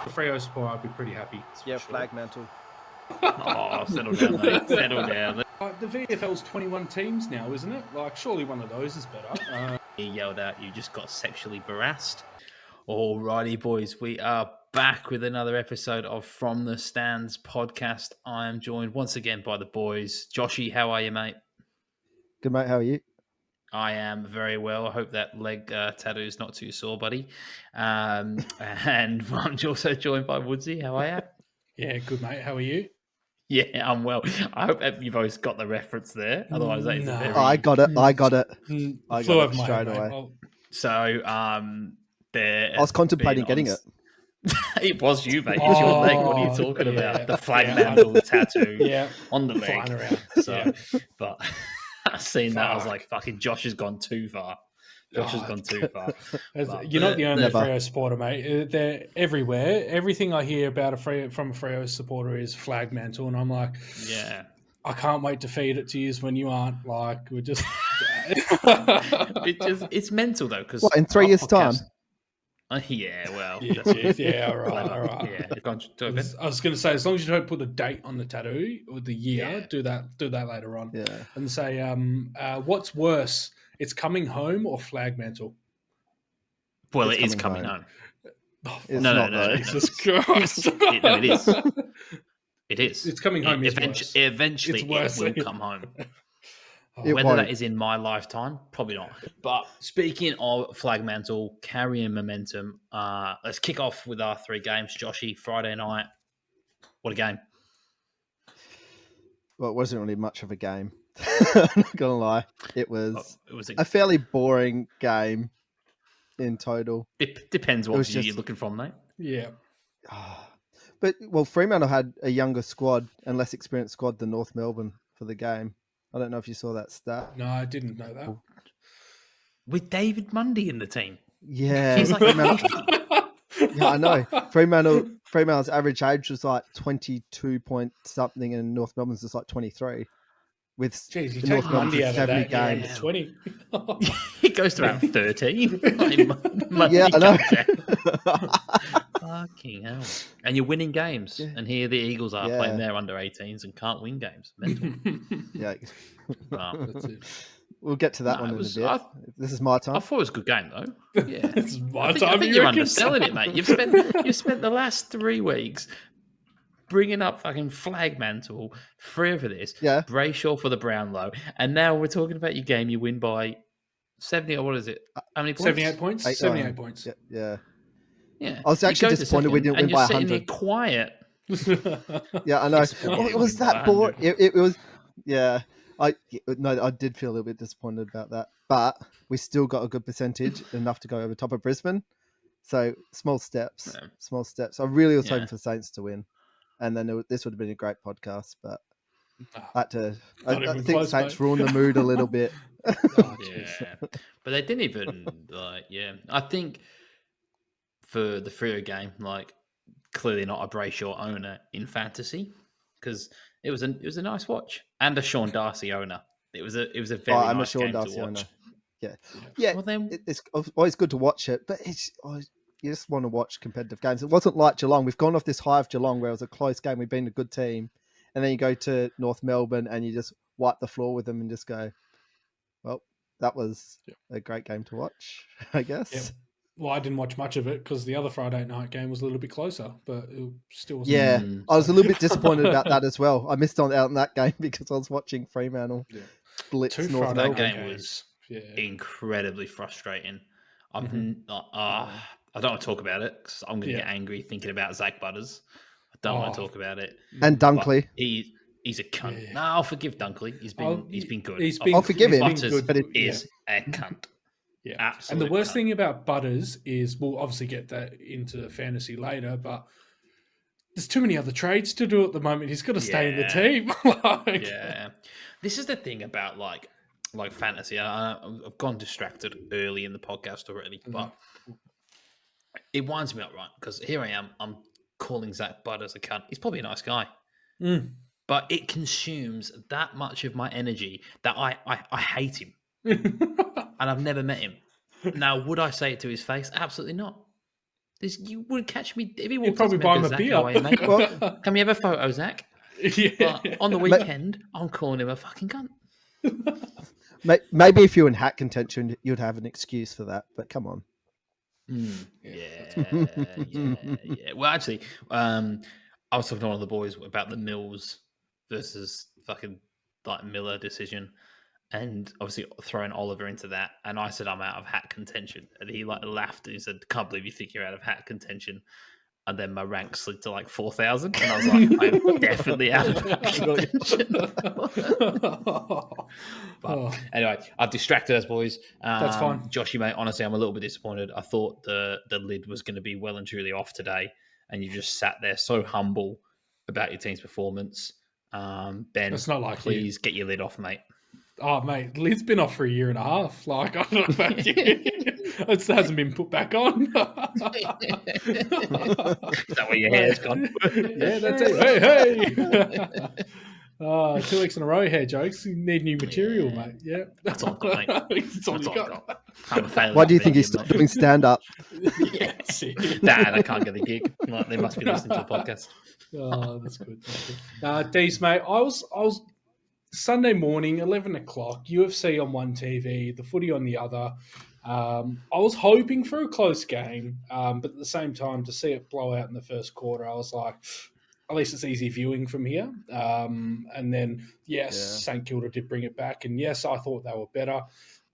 Freo supporter, I'd be pretty happy. Yeah, flag mantle. Oh, settle down, mate. Settle down. The VFL's 21 teams now, isn't it? Like, surely one of those is better. He yelled out, "You just got sexually harassed." Alrighty, boys, we are back with another episode of From the Stands podcast. I am joined once again by the boys. Joshy, how are you, mate? Good, mate. How are you? I am very well. I hope that leg tattoo is not too sore, buddy. And I'm also joined by Woodsy. How are you? Yeah, good, mate. How are you? Yeah, I'm well. I hope you've always got the reference there. Otherwise, that is a very... I got it. I got it. I got it straight away. Well, so, I was contemplating getting it. It was you, mate. It's your leg. What are you talking about? The flag mantle tattoo on the leg. Around. So, but I seen that. I was like, fucking Josh has gone too far. Josh has gone too far. You're not the only Freo supporter, mate. They're everywhere. Everything I hear about from a Freo supporter is flag mantle, and I'm like, yeah, I can't wait to feed it to you when you aren't. Like, we're just... it's mental, though. Because in 3 years' time? Yeah, well. Yeah, all right. Yeah, I was going to say, as long as you don't put a date on the tattoo or the year, do that later on. Yeah. And say, what's worse, it's coming home or flag mantle? Well, it is coming home. Oh, no, Jesus Christ. It is. It is. It's coming home. Eventually, it will come home. Whether that is in my lifetime, probably not. But speaking of flag mantle, carrying momentum, let's kick off with our 3 games. Joshy, Friday night. What a game. Well, it wasn't really much of a game. I'm not going to lie. It was a fairly boring game in total. It depends what view you're looking from, mate. Yeah. But, Fremantle had a younger squad and less experienced squad than North Melbourne for the game. I don't know if you saw that stat. No, I didn't know that. With David Mundy in the team. Yeah. He's like yeah, I know. Fremantle's average age was like 22 point something and North Melbourne's just like 23. With North Mundy out of 70 that, games. Yeah, 20. He goes to around 13. Yeah, I know. Fucking hell. And you're winning games. Yeah. And here the Eagles are playing their under 18s and can't win games. Mental. Yeah. That's it. We'll get to that one in a bit. This is my time. I thought it was a good game, though. Yeah. This is my time. I think you're underselling it, mate. You've spent the last 3 weeks bringing up fucking flag mantle, Freo for this, Brayshaw for the Brownlow, and now we're talking about your game. You win by 70, or what is it? How many points? 78 points. 78 points. Yeah. Yeah. I was actually disappointed we didn't win by 100. And you're quiet. Yeah, I know. It was that boring. It was. Yeah. I did feel a little bit disappointed about that, but we still got a good percentage, enough to go over top of Brisbane. So small steps. I really was hoping for Saints to win, and then this would have been a great podcast. But I think Saints ruined the mood a little bit. Yeah, but they didn't even I think for the Freo game, clearly not a Brayshaw owner in fantasy, because it was a nice watch, and a Sean Darcy owner. It was a very I'm nice a Sean game Darcy to watch. Owner. Yeah. Well, then it's always good to watch it, but you just want to watch competitive games. It wasn't like Geelong. We've gone off this high of Geelong where it was a close game. We've been a good team, and then you go to North Melbourne and you just wipe the floor with them and just go, well, that was a great game to watch, I guess. Yeah. Well, I didn't watch much of it because the other Friday night game was a little bit closer, but it still wasn't. Yeah, I was a little bit disappointed about that as well. I missed out on that game because I was watching Fremantle blitz North Melbourne. That game was incredibly frustrating. I don't want to talk about it because I'm going to get angry thinking about Zach Butters. I don't want to talk about it. And Dunkley. He's a cunt. Yeah. No, I'll forgive Dunkley. He's been good. I'll forgive him. Butters is a cunt. Yeah, absolutely. And the worst thing about Butters is we'll obviously get that into fantasy later, but there's too many other trades to do at the moment. He's got to stay in the team. This is the thing about like fantasy. I've gone distracted early in the podcast already, but it winds me up, right? Because here I am. I'm calling Zach Butters a cunt. He's probably a nice guy. But it consumes that much of my energy that I hate him. And I've never met him. Now, would I say it to his face? Absolutely not. You would catch me if he You'd walked probably up buy to him me, a Zach, beer. how are you, mate? Well, Can we have a photo, Zach? Yeah. On the weekend, I'm calling him a fucking cunt. maybe if you were in hat contention, you'd have an excuse for that. But come on. Yeah. Well, actually, I was talking to one of the boys about the Mills versus fucking like Miller decision, and obviously throwing Oliver into that. And I said I'm out of hat contention, and he like laughed and he said, "Can't believe you think you're out of hat contention." And then my rank slid to like 4,000, and I was like, "I'm definitely out of hat contention." But anyway, I've distracted us, boys. That's fine. Joshy, mate, honestly, I'm a little bit disappointed. I thought the lid was going to be well and truly off today, and you just sat there so humble about your team's performance. Ben, It's not like please get your lid off, mate. Oh, mate, the lid's been off for a year and a half. Like, I don't know about you. It hasn't been put back on. Is that where your hair's gone? Yeah, that's it. Hey. 2 weeks in a row, hair jokes. You need new material, mate. Yeah. That's all I've got, mate. That's all you got. I'm a failure. Why do you think he's still doing stand-up? Yeah, Dad, I can't get a gig. Like, they must be listening to the podcast. Oh, that's good. Deez, mate, I was Sunday morning, 11 o'clock, UFC on one TV, the footy on the other. I was hoping for a close game, but at the same time, to see it blow out in the first quarter, I was like, at least it's easy viewing from here. And then, St Kilda did bring it back. And yes, I thought they were better.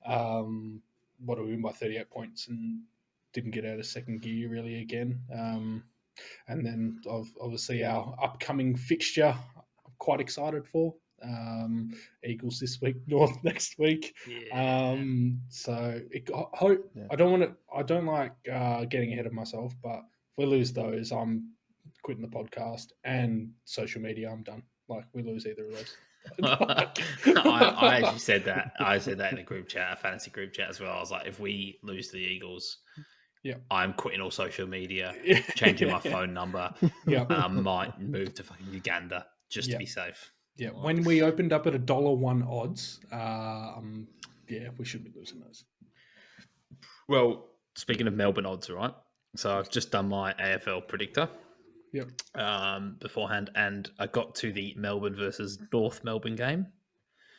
What do we win by 38 points and didn't get out of second gear really again. And then obviously our upcoming fixture, I'm quite excited for. Eagles this week, North next week. Yeah. So I don't like getting ahead of myself, but if we lose those, I'm quitting the podcast and social media. I'm done. Like, we lose either of those. I actually said that. I said that in a group chat, a fantasy group chat as well. I was like, if we lose to the Eagles, I'm quitting all social media, changing my phone number. Yeah, I might move to fucking Uganda just to be safe. Yeah, when we opened up at $1 odds, we should be losing those. Well, speaking of Melbourne odds, right? So I've just done my AFL predictor. Yep. Beforehand, and I got to the Melbourne versus North Melbourne game,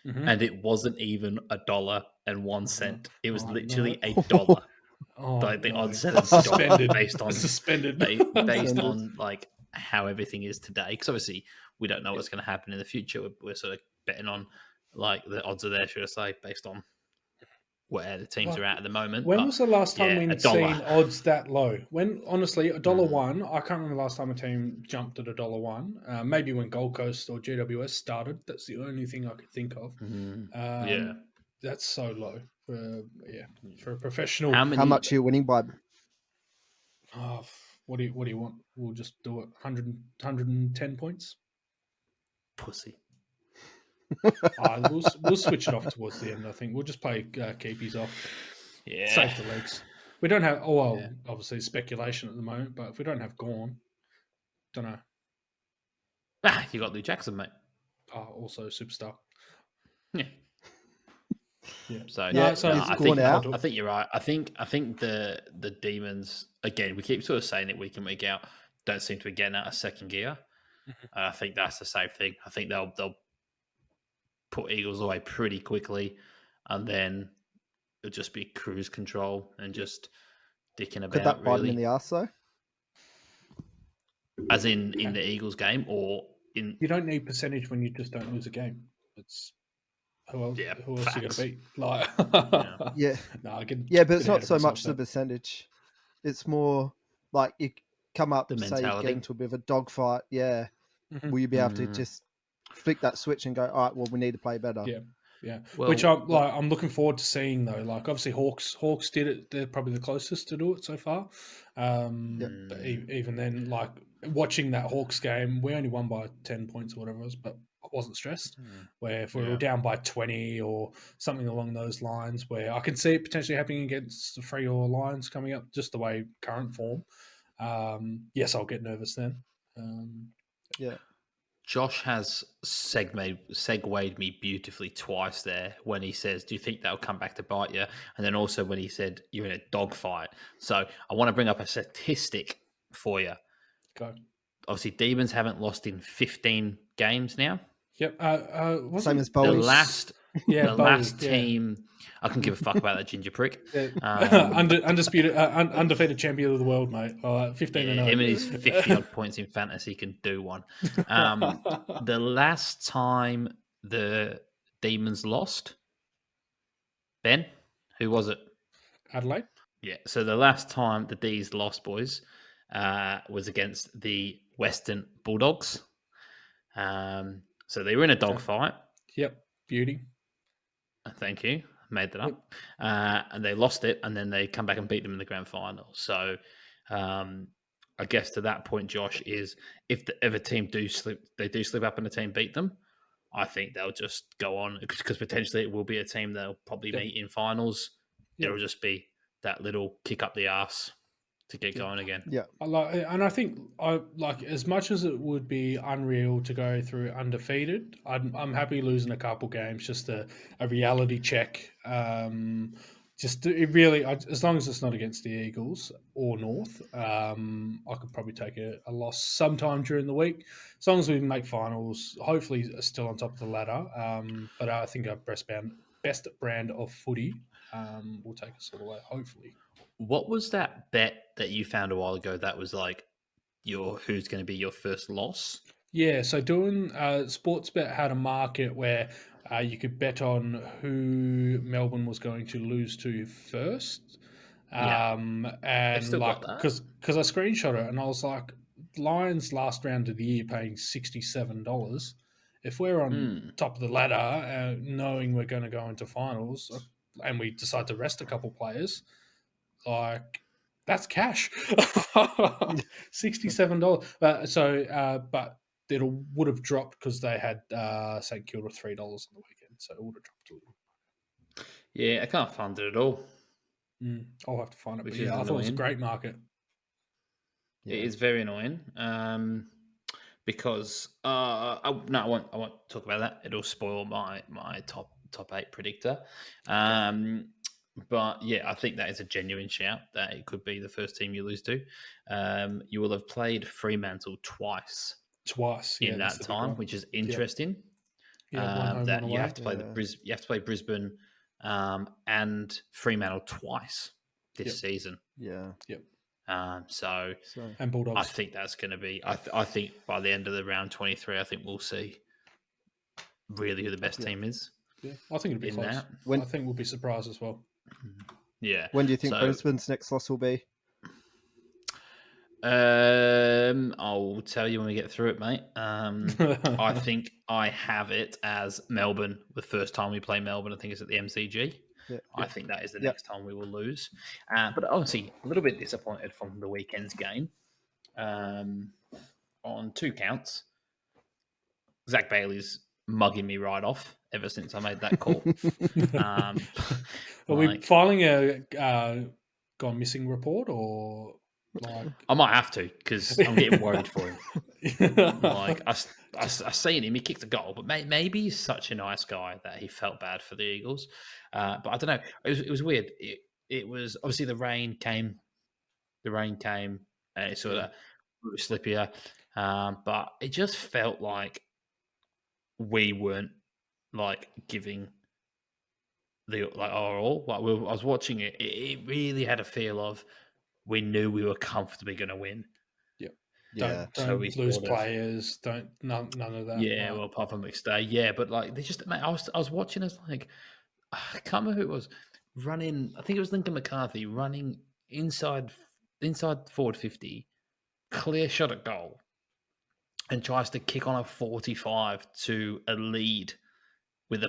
and it wasn't even $1.01. It was literally $1. Like the odds set is suspended based on like how everything is today. Because obviously we don't know what's going to happen in the future. We're sort of betting on like the odds are there, should I say, based on where the teams are at the moment. When was the last time we'd seen odds that low? When, honestly, $1.01, I can't remember the last time a team jumped at $1.01. Maybe when Gold Coast or GWS started. That's the only thing I could think of. That's so low for a professional. How much are you winning by? What do you want? We'll just do it 110 points. Pussy. We'll switch it off towards the end. I think we'll just play keepies off. Yeah, save the legs. We don't have. Obviously speculation at the moment, but if we don't have Gorn, don't know. You got Lou Jackson, mate. Also superstar. Yeah. Yeah. So I think you're right. I think the Demons, again, we keep sort of saying it week in, week out, don't seem to be getting out of second gear. I think that's the same thing. I think they'll put Eagles away pretty quickly, and then it'll just be cruise control and just dicking about. Could that bite them in the arse though? As in the Eagles game, or in? You don't need percentage when you just don't lose a game. It's who else are you going to beat? Like, but it's not so much the percentage. It's more like you come up, the say, you get into a bit of a dogfight. Yeah, will you be able to just flick that switch and go, all right, well, we need to play better? Yeah. Well, which I'm looking forward to seeing though. Like, obviously Hawks did it. They're probably the closest to do it so far. But even then, like, watching that Hawks game, we only won by 10 points or whatever it was, but I wasn't stressed. Where if we were down by 20 or something along those lines, where I can see it potentially happening against the Free or Lions coming up, just the way current form. Yes, I'll get nervous then. Josh has segued me beautifully twice there when he says, "Do you think that'll come back to bite you?" And then also when he said, "You're in a dogfight." So I want to bring up a statistic for you. Go. Obviously, Demons haven't lost in 15 games now. Yep. Same as The Bowie. last Bowie, team, I can give a fuck about that ginger prick. Undisputed, undefeated champion of the world, mate. 15 and 0. Him and his 50 odd points in fantasy can do one. The last time the Demons lost, Ben, who was it? Adelaide. Yeah. So the last time the D's lost, boys, was against the Western Bulldogs. So they were in a dogfight. Yep. Beauty. Thank you. Made that up. And they lost it, and then they come back and beat them in the grand final. So I guess to that point, Josh, is if a team do slip up and the team beat them, I think they'll just go on because potentially it will be a team they'll probably meet in finals. It'll just be that little kick up the ass to get going again. Yeah. And I think as much as it would be unreal to go through undefeated, I'm happy losing a couple games, just a reality check. As long as it's not against the Eagles or North, I could probably take a loss sometime during the week. As long as we make finals, hopefully still on top of the ladder. But I think our best brand of footy will take us all the way, hopefully. What was that bet that you found a while ago that was like who's going to be your first loss? Yeah, so doing Sportsbet had a market where you could bet on who Melbourne was going to lose to first. And still like, got that? because I screenshot it and I was like, Lions last round of the year paying $67. If we're on top of the ladder, knowing we're going to go into finals, and we decide to rest a couple players, like that's cash. $67. But it would have dropped because they had St Kilda $3 on the weekend, so it would have dropped a little. Yeah, I can't find it at all. I'll have to find it. Which But is yeah, I thought it was a annoying. great market. Yeah. It is very annoying. Because I won't talk about that. It'll spoil my top 8 predictor. But yeah, I think that is a genuine shout that it could be the first team you lose to. You will have played Fremantle twice in that time, which is interesting. Yeah, one home, that one you away. have to play you have to play Brisbane and Fremantle twice this season. Yeah. Yep. So and Bulldogs. I think that's going to be. I think by the end of the round 23, I think we'll see really who the best team is. Yeah, I think it'll be close. I think we'll be surprised as well. Yeah. When do you think Brisbane's next loss will be? I'll tell you when we get through it, mate. I think I have it as Melbourne. The first time we play Melbourne, I think it's at the MCG. Yeah. I think that is the next time we will lose. But obviously, a little bit disappointed from the weekend's game. On 2 counts, Zach Bailey's mugging me right off ever since I made that call. Are we filing a gone missing report or? I might have to because I'm getting worried for him. I seen him, he kicked a goal, but maybe he's such a nice guy that he felt bad for the Eagles. But I don't know. It was weird. It was obviously the rain came, and it sort of slippier. But it just felt like we weren't giving our all. I was watching it. It really had a feel of we knew we were comfortably going to win. Don't lose players. None of that. Yeah, well, apart from McStay, yeah, but they just. Mate, I was watching us I can't remember who it was running. I think it was Lincoln McCarthy running inside forward 50, clear shot at goal, and tries to kick on a 45 to a lead with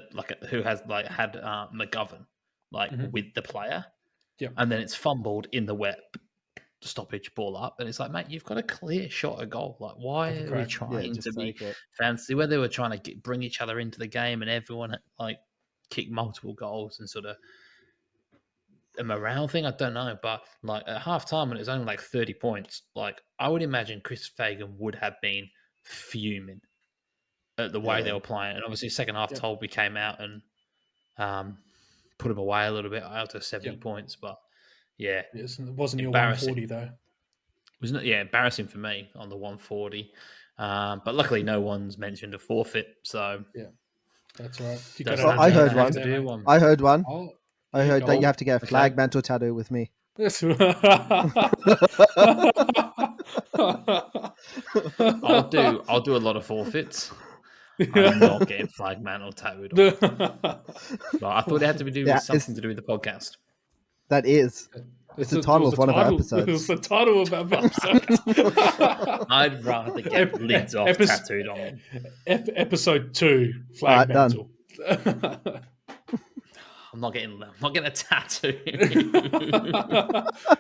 who has had McGovern with the player, and then it's fumbled in the wet stoppage ball up, and it's like, mate, you've got a clear shot at goal. Why are we trying to be fancy? Where they were trying to bring each other into the game, and everyone kick multiple goals and sort of a morale thing. I don't know, but at half time when it was only 30 points, I would imagine Chris Fagan would have been fuming. at the way they were playing. And obviously, second half, Tolby came out and put him away a little bit after 70 points. But yeah, it wasn't your embarrassing. 140 though. Wasn't it? Yeah, embarrassing for me on the 140. But luckily, no one's mentioned a forfeit. So yeah, that's right. I heard one. I heard one. I heard that you have to get a flag mantle tattoo with me. That's I'll do a lot of forfeits. I'm not getting flag mantle tattooed on. But I thought it had to be with something to do with the podcast. That is. It's the title of one of our episodes. It's the title of our episode. I'd rather get lids off tattooed on me. Episode 2, flag mantle. I'm not getting a tattoo.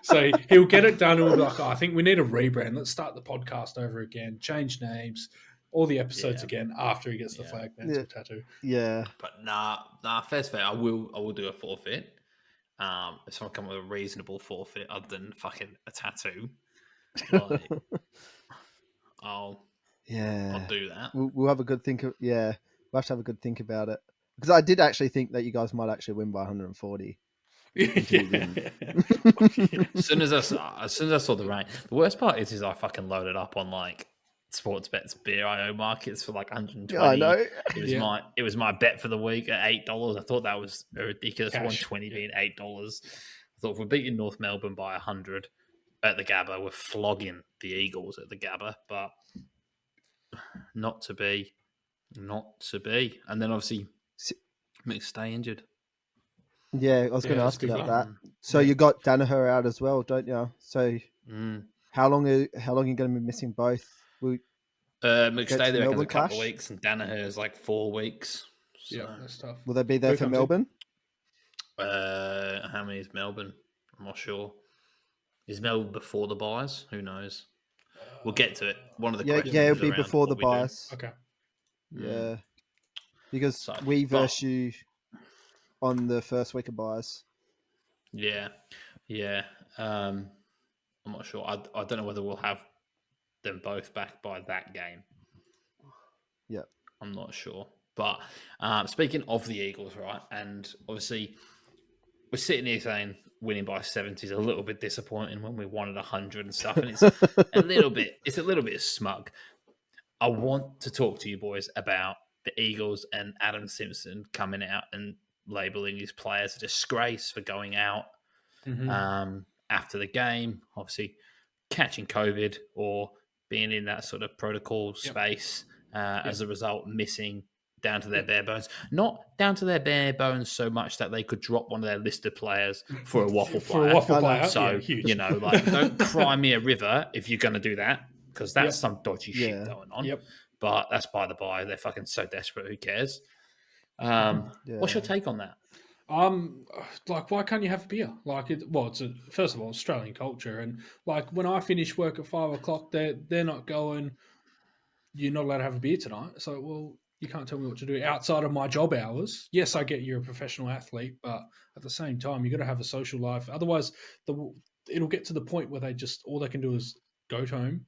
So he'll get it done. And we'll be like, I think we need a rebrand. Let's start the podcast over again. Change names. All the episodes again after he gets the flag mantle tattoo. Yeah. But nah, fair's fair. I will do a forfeit. If someone come with a reasonable forfeit other than fucking a tattoo, like, I'll do that. We'll have a good think. We'll have to have a good think about it, because I did actually think that you guys might actually win by 140. As soon as I saw the rank, the worst part is I fucking loaded up on like Sportsbet's BIO markets for like 120. Yeah, I know. It was my bet for the week at $8. I thought that was a ridiculous. Cash. 120 being $8. I thought if we're beating North Melbourne by 100 at the Gabba, we're flogging the Eagles at the Gabba, but not to be. And then obviously McStay injured. Yeah, I was going to ask about that. So you got Danaher out as well, don't you? So how long are you going to be missing both? McStay there a couple of weeks, and Danaher is like 4 weeks. So. Yeah, that's tough. Will they be there for Melbourne? How many is Melbourne? I'm not sure. Is Melbourne before the buys? Who knows? We'll get to it. One of the questions. Yeah, it'll be before the buys. Okay. Yeah, because we verse you on the first week of buys. Yeah. I'm not sure. I don't know whether we'll have them both back by that game. Yeah, I'm not sure. But speaking of the Eagles, right, and obviously we're sitting here saying winning by 70 is a little bit disappointing when we wanted 100 and stuff, and it's a little bit smug. I want to talk to you boys about the Eagles and Adam Simpson coming out and labeling his players a disgrace for going out after the game, obviously catching COVID or being in that sort of protocol space, as a result, missing down to their bare bones. Not down to their bare bones so much that they could drop one of their listed players for a waffle player. So, don't cry me a river if you're going to do that, because that's some dodgy shit going on. Yep. But that's by the by. They're fucking so desperate. Who cares? What's your take on that? Like, why can't you have a beer? Like, it's first of all, Australian culture, and like when I finish work at 5 o'clock, they're not going, you're not allowed to have a beer tonight. So, well, you can't tell me what to do outside of my job hours. Yes, I get you're a professional athlete, but at the same time, you got to have a social life. Otherwise, it'll get to the point where all they can do is go home,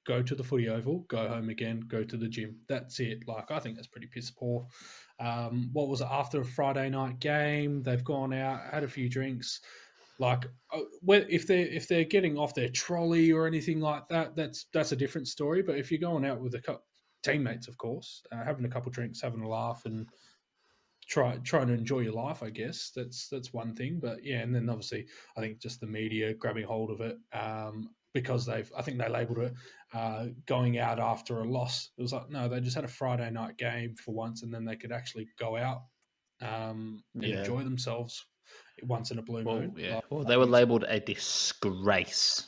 go to the footy oval, go home again, go to the gym. That's it. Like, I think that's pretty piss poor. What was it, after a Friday night game? They've gone out, had a few drinks. Like, if they're getting off their trolley or anything like that, that's a different story. But if you're going out with teammates, of course, having a couple drinks, having a laugh, and trying to enjoy your life, I guess that's one thing. But yeah, and then obviously I think just the media grabbing hold of it, because I think they labelled it going out after a loss. It was like, no, they just had a Friday night game for once, and then they could actually go out and enjoy themselves once in a blue moon. Yeah. Well, they were labelled a disgrace.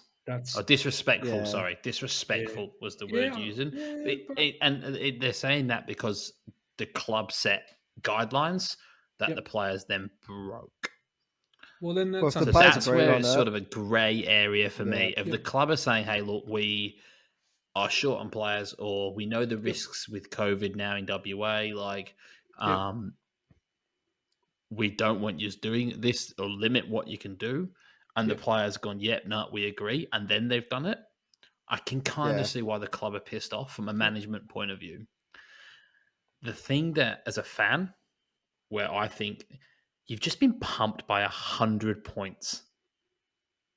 Disrespectful. Yeah. Sorry, disrespectful was the word using. They're saying that because the club set guidelines that the players then broke. Well, then that's where it's sort of a grey area for me. If the club are saying, "Hey, look, we are short on players, or we know the risks with COVID now in WA, like, we don't want you doing this or limit what you can do," and the players gone, "Yep, no, we agree," and then they've done it. I can kind of see why the club are pissed off from a management point of view. the thing that, as a fan, where I think you've just been pumped by 100 points.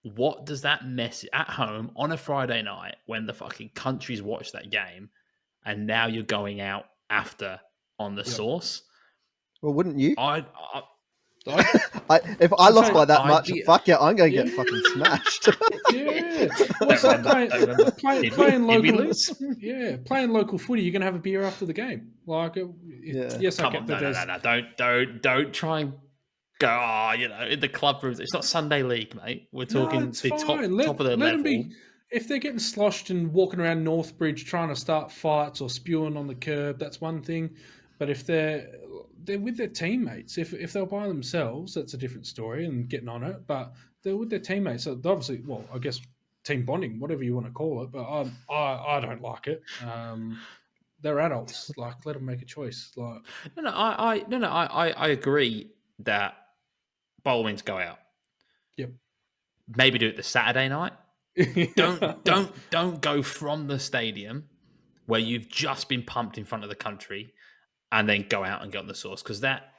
What does that mess at home on a Friday night when the fucking country's watched that game, and now you're going out after on the sauce? Well, wouldn't you? I, If I lost by that much, be- fuck yeah, I'm going to get fucking smashed. yeah. What's that playing Did we local? lose? Yeah, playing local footy. You're gonna have a beer after the game. Like, yes, I Come get on, that. no. Don't try and go. In the club rooms. It's not Sunday League, mate. We're talking it's the fine. top of the let level. them be. If they're getting sloshed and walking around Northbridge trying to start fights or spewing on the curb, that's one thing. But if they're with their teammates, if they're by themselves, that's a different story and getting on it. But they're with their teammates, so obviously, well, I guess team bonding, whatever you want to call it. But I don't like it. They're adults. Like, let them make a choice. Like, I agree that by all means go out. Yep. Maybe do it the Saturday night. Don't go from the stadium where you've just been pumped in front of the country and then go out and get on the sauce, because that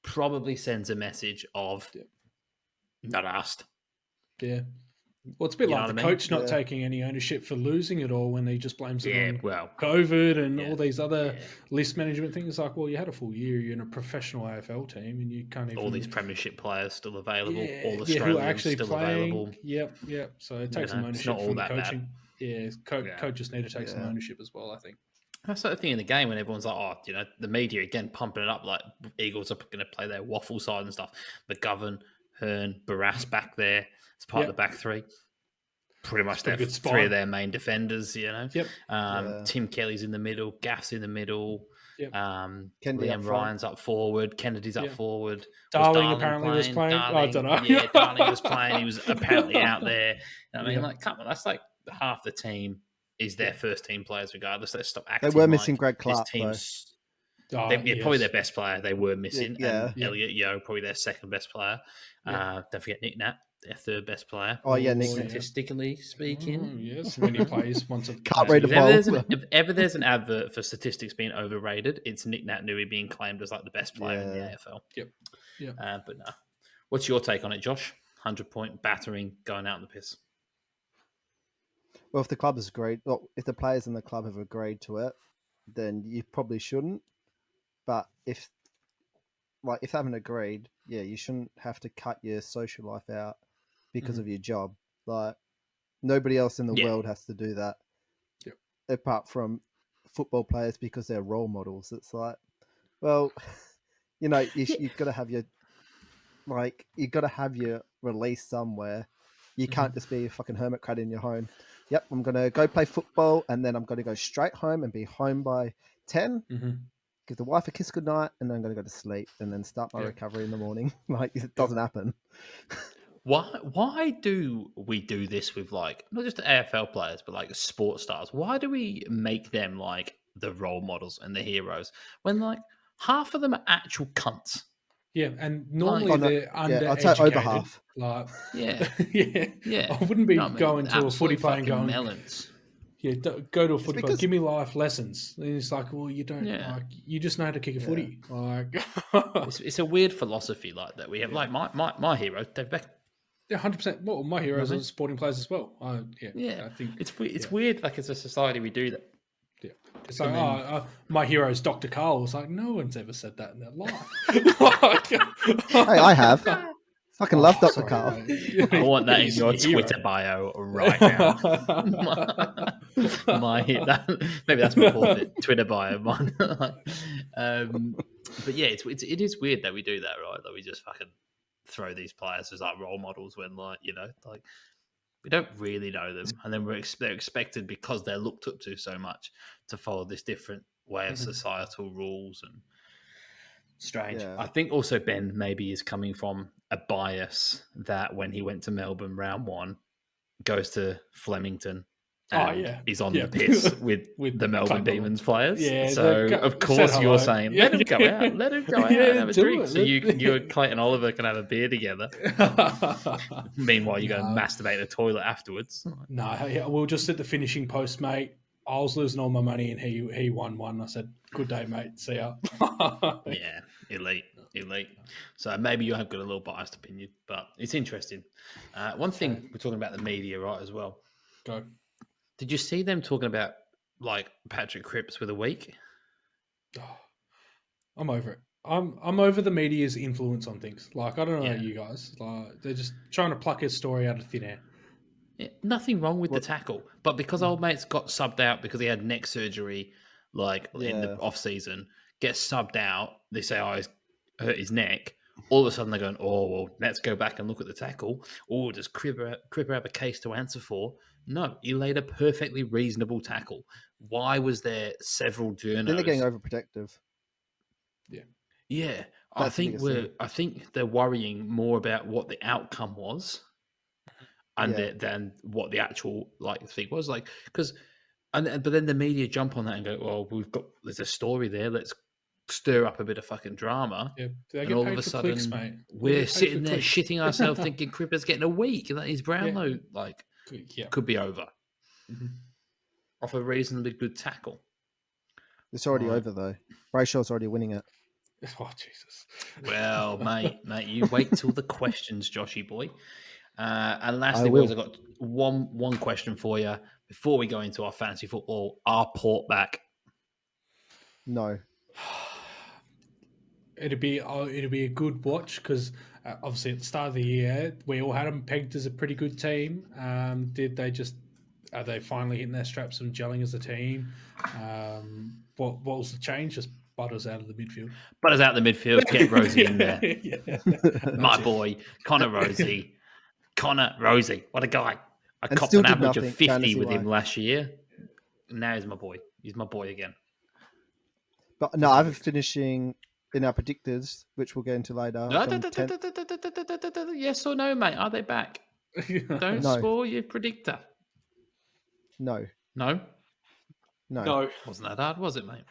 probably sends a message of not asked. Yeah. Well, it's a bit like the coach not Yeah. taking any ownership for losing it all when he just blames it on well, COVID and all these other list management things. Like, well, you had a full year, you're in a professional AFL team, and you can't even... all these premiership players still available, all who are Australians actually still playing. available. Yep. So it takes some it's ownership not all from the that coaching. Coaches need to take some ownership as well, I think. That's the thing in the game when everyone's like, the media again pumping it up like Eagles are going to play their waffle side and stuff. McGovern, Hearn, Barras back there as part of the back three. Pretty much their three of their main defenders, Yep. Tim Kelly's in the middle, Gaff's in the middle. Yep. Liam Ryan's up forward, Kennedy's up forward. Darling apparently was playing. Darling, I don't know. Yeah, Darling was playing. He was apparently out there. I mean, come on, that's like half the team is their first team players regardless. Let's stop acting. They were missing Greg Clark, team's probably their best player. They were missing. Yeah. And Elliot Yeo, probably their second best player. Don't forget Nick Nat, their third best player. Oh yeah, Nick. Statistically speaking, yes, when he plays once. Can't read a ball. If ever there's an advert for statistics being overrated, it's Nick Nat Nui being claimed as like the best player in the AFL. Yep. But no, what's your take on it, Josh? 100-point battering, going out in the piss. Well, if the club has agreed, if the players in the club have agreed to it, then you probably shouldn't. But if they haven't agreed, you shouldn't have to cut your social life out because of your job. Like, nobody else in the world has to do that. Yep. Apart from football players, because they're role models. It's like, well, you've got to have your release somewhere. You can't just be a fucking hermit crab in your home. Yep, I'm going to go play football, and then I'm going to go straight home and be home by 10. Give the wife a kiss goodnight, and then I'm going to go to sleep and then start my recovery in the morning. Like, it doesn't happen. Why do we do this with, like, not just the AFL players, but like sports stars? Why do we make them like the role models and the heroes when like half of them are actual cunts? Yeah, and normally they're undereducated. I'd say over half. Like, yeah. I wouldn't be going to a footy play and going, melons. Yeah, go to a footy play. Give me life lessons. And it's like, well, you don't. Like, you just know how to kick a footy. Like, it's a weird philosophy like that we have. Like my hero, Dave Beckham. Yeah, 100%. Well, my heroes are sporting players as well. I think it's weird. Like, as a society, we do that. Yeah, it's like, my hero is Dr. Carl. It's like, no one's ever said that in their life. Hey, I have. Fucking love Dr. Carl. I want that in your Twitter bio right now. Maybe that's my fourth Twitter bio, man. But yeah, it is weird that we do that, right? That we just fucking throw these players as like role models when, like, we don't really know them, and then they're expected, because they're looked up to so much, to follow this different way of societal rules. And strange. I think also Ben maybe is coming from a bias that when he went to Melbourne round one, goes to Flemington, and he's on the piss with the Melbourne Demons players. Yeah, so of course you're saying, let him go out, let him go out and have a drink, so you and Clayton Oliver can have a beer together. Meanwhile, you go and masturbate in the toilet afterwards. No, we'll just at the finishing post, mate. I was losing all my money and he won one. I said, "Good day, mate. See ya." Yeah, elite. So maybe you have got a little biased opinion, but it's interesting. One thing we're talking about the media, right, as well. Go. Did you see them talking about like Patrick Cripps with a week? Oh, I'm over it. I'm over the media's influence on things. Like I don't know about you guys. Like they're just trying to pluck a story out of thin air. Yeah, nothing wrong with the tackle, but because old mate's got subbed out because he had neck surgery, like in the off season, gets subbed out. They say, "Oh, he's hurt his neck." All of a sudden, they're going, "Oh, well, let's go back and look at the tackle." Or does Cripper have a case to answer for? No, he laid a perfectly reasonable tackle. Why was there several journos? Then they're getting overprotective. Yeah, That's the biggest thing. I think they're worrying more about what the outcome was, and than what the actual like thing was. Like because, but then the media jump on that and go, "Well, there's a story there. Let's stir up a bit of fucking drama." Yeah, they And get all paid of a for sudden, clicks, mate. we're sitting there shitting ourselves, thinking Cripper's getting a week, and that his Brownlow could be over off a reasonably good tackle. It's already over though. Brayshaw's already winning it. Oh Jesus! Well, mate, you wait till the questions, Joshy boy. And lastly, boys, I've got one question for you before we go into our fantasy football. Are Port back? No. It'd be a good watch because obviously at the start of the year we all had them pegged as a pretty good team. Are they finally hitting their straps and gelling as a team? What was the change? Just Butters out of the midfield. Butters out of the midfield. Get Rosie in there. My boy, Connor Rosie. Connor Rosie. What a guy. I copped an average of 50 with him last year. Now he's my boy. He's my boy again. But no, I have a finishing in our predictors, which we'll get into later. Yes or no, mate? Are they back? Don't spoil your predictor. No. No? No. Wasn't that hard, was it, mate?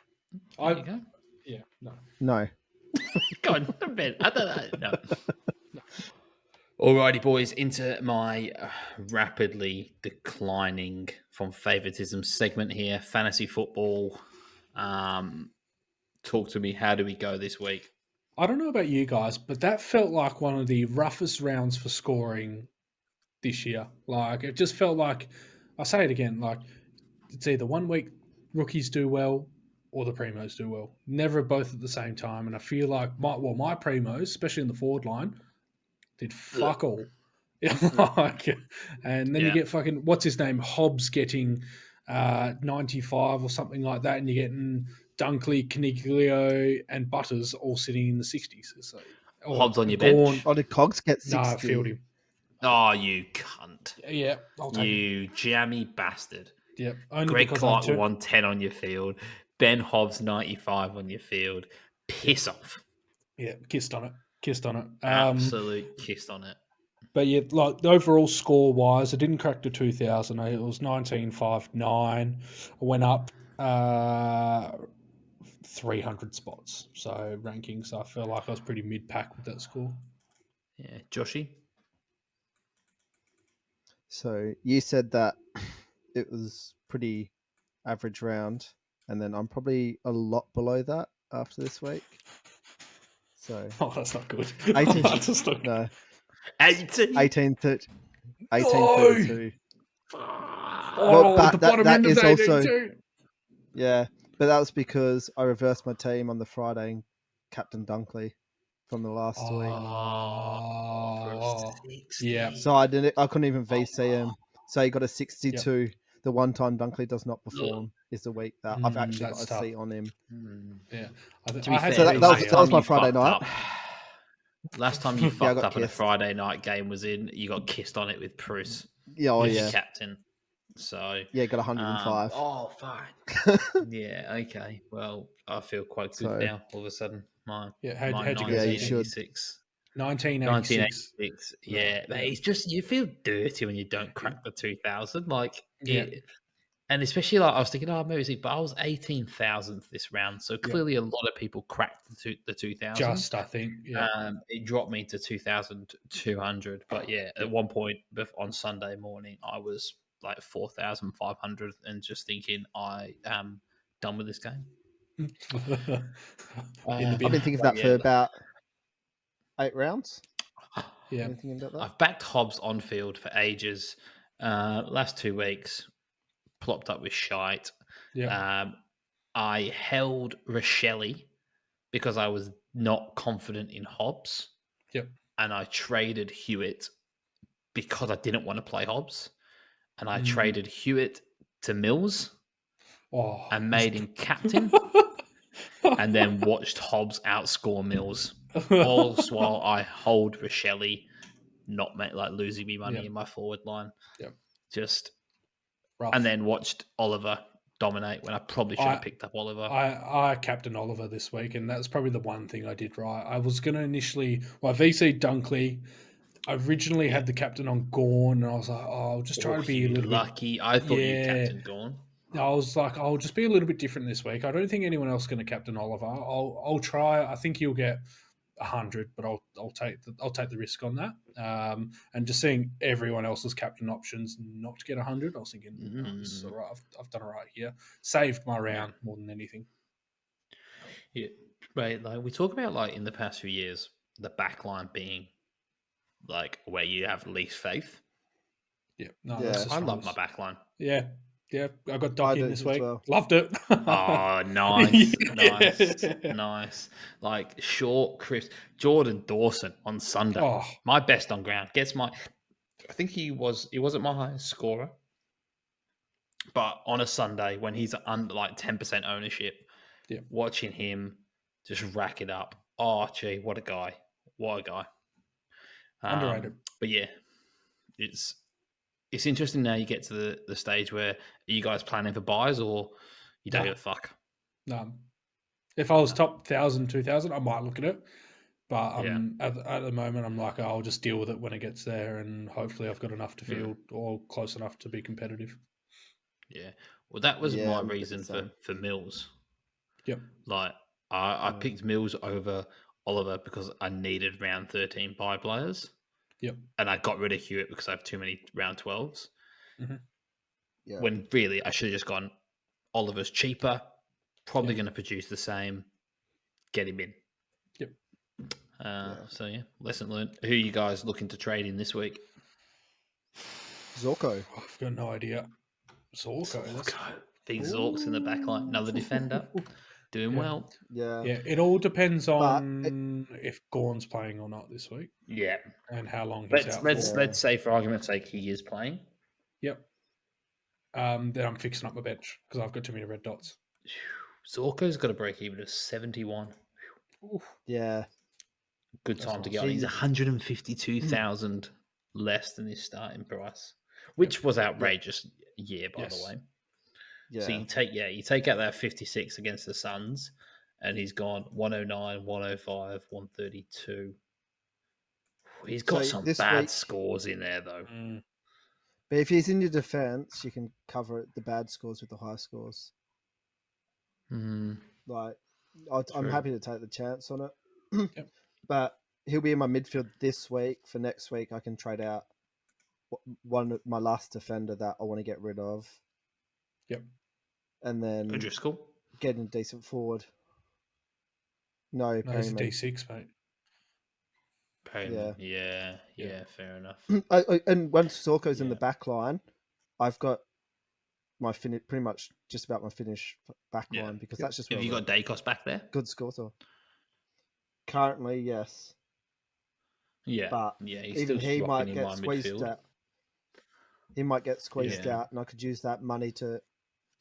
There you go. Yeah, no. No. Go on, Ben. I don't know. No. Alrighty, boys, into my rapidly declining from favoritism segment here. Fantasy football. Talk to me. How do we go this week? I don't know about you guys, but that felt like one of the roughest rounds for scoring this year. Like it just felt like, I'll say it again, like it's either 1 week rookies do well or the primos do well. Never both at the same time. And I feel like my primos, especially in the forward line, did fuck all. And then you get fucking, what's his name? Hobbs getting 95 or something like that. And you're getting Dunkley, Caniglio, and Butters all sitting in the 60s. So, Hobbs on your bench? Oh, did Cogs get 60? No, I filled him. Oh, you cunt. Yeah, I'll take you jammy bastard. Yep. Greg Clark 110 on your field. Ben Hobbs 95 on your field. Piss off. Yeah, kissed on it. Absolute kissed on it. But yeah, like the overall score wise, I didn't crack the 2000. It was 1959. I went up 300 spots. So rankings, I feel like I was pretty mid pack with that score. Yeah, Joshy. So you said that it was pretty average round, and then I'm probably a lot below that after this week. So that's not good. 18. That's not no. 18 to 1832. Well, the bottom end of 82. Yeah, but that was because I reversed my team on the Friday and Captain Dunkley from the last week. Yeah. So I couldn't even VC him. So he got a 62. Yep. The one time Dunkley does not perform is the week that I've actually got a seat on him. Yeah. That was my Friday night. Last time you fucked up and a Friday night game was in, you got kissed on it with Bruce. Yeah, captain. So yeah, got 105. Fine. Yeah, okay. Well, I feel quite good now. All of a sudden, how'd you go? 1986. 1986. Yeah, it's just you feel dirty when you don't crack the 2000. Like, and especially like I was thinking, maybe but I was 18,000th this round, so clearly a lot of people cracked the 2000. Just I think, it dropped me to 2,200. But at one point on Sunday morning, I was like 4,500 and just thinking I am done with this game. In the I've bin. been thinking of that for about 8 rounds. Yeah. Been thinking about that. I've backed Hobbs on field for ages. Last 2 weeks, plopped up with shite. Yeah. I held Rochelle because I was not confident in Hobbs. Yep. And I traded Hewitt because I didn't want to play Hobbs. And I traded Hewitt to Mills and made him captain. And then watched Hobbs outscore Mills. All while I hold Rochelle, not losing me money in my forward line. Yep. Just Rough. and then watched Oliver dominate when I probably should have picked up Oliver. I captained Oliver this week, and that's probably the one thing I did right. I was going to initially, VC Dunkley. I originally had the captain on Gorn, and I was like, I'll just try to be a little lucky. I thought you captained Gorn. I was like, I'll just be a little bit different this week. I don't think anyone else is going to captain Oliver. I'll try. I think he'll get 100, but I'll take the risk on that. And just seeing everyone else's captain options not to get 100, I was thinking, this is all right. I've done all right here. Saved my round more than anything. Yeah, right. Like we talk about, like in the past few years, the backline being like where you have least faith. Yeah, no, I love my backline. Yeah, I got Doc in this week. Well. Loved it. Oh, nice, nice. Like short, crisp. Jordan Dawson on Sunday. Oh. My best on ground. Gets my. I think he wasn't my highest scorer, but on a Sunday when he's under like 10% ownership, watching him just rack it up. Oh, gee, what a guy! What a guy! Underrated. But yeah, it's interesting now. You get to the stage where are you guys planning for buys or you don't give a fuck? No. If I was top 1,000, 2,000, I might look at it. But at the moment, I'm like, I'll just deal with it when it gets there, and hopefully I've got enough to field or close enough to be competitive. Yeah. Well, that was my reason for Mills. Yep. Like, I picked Mills over Oliver because I needed round 13 buy players. Yep. And I got rid of Hewitt because I have too many round 12s. Mm-hmm. Yeah. When really I should have just gone, Oliver's cheaper, probably going to produce the same, get him in. Yep. So, lesson learned. Who are you guys looking to trade in this week? Zorko. I've got no idea. Zorko. Big Zorks in the back line. Another defender. Doing well. Yeah. Yeah, it all depends on if Gorn's playing or not this week. Yeah. And how long he's out for. Let's say, for argument's sake, he is playing. Yep. Then I'm fixing up my bench because I've got too many red dots. Zorko's got a break even of 71. Oof. Yeah. Good time to get on. He's 152,000 less than his starting price, which was outrageous by the way. Yeah. So you take out that 56 against the Suns, and he's gone 109, 105, 132. He's got some bad scores in there though. But if he's in your defense, you can cover the bad scores with the high scores. Like, I'm happy to take the chance on it. Yep. But he'll be in my midfield this week. For next week, I can trade out my last defender that I want to get rid of. Yep. And then O'Driscoll? Get a decent forward. No, he's a D6, mate. Yeah, fair enough. And once Sorko's in the back line, I've got my pretty much just about my finish back line because that's just. Have you got Dacos back there? Good score. So. Currently, yes. Yeah, but he's even still he might get my squeezed midfield. out. He might get squeezed out, and I could use that money to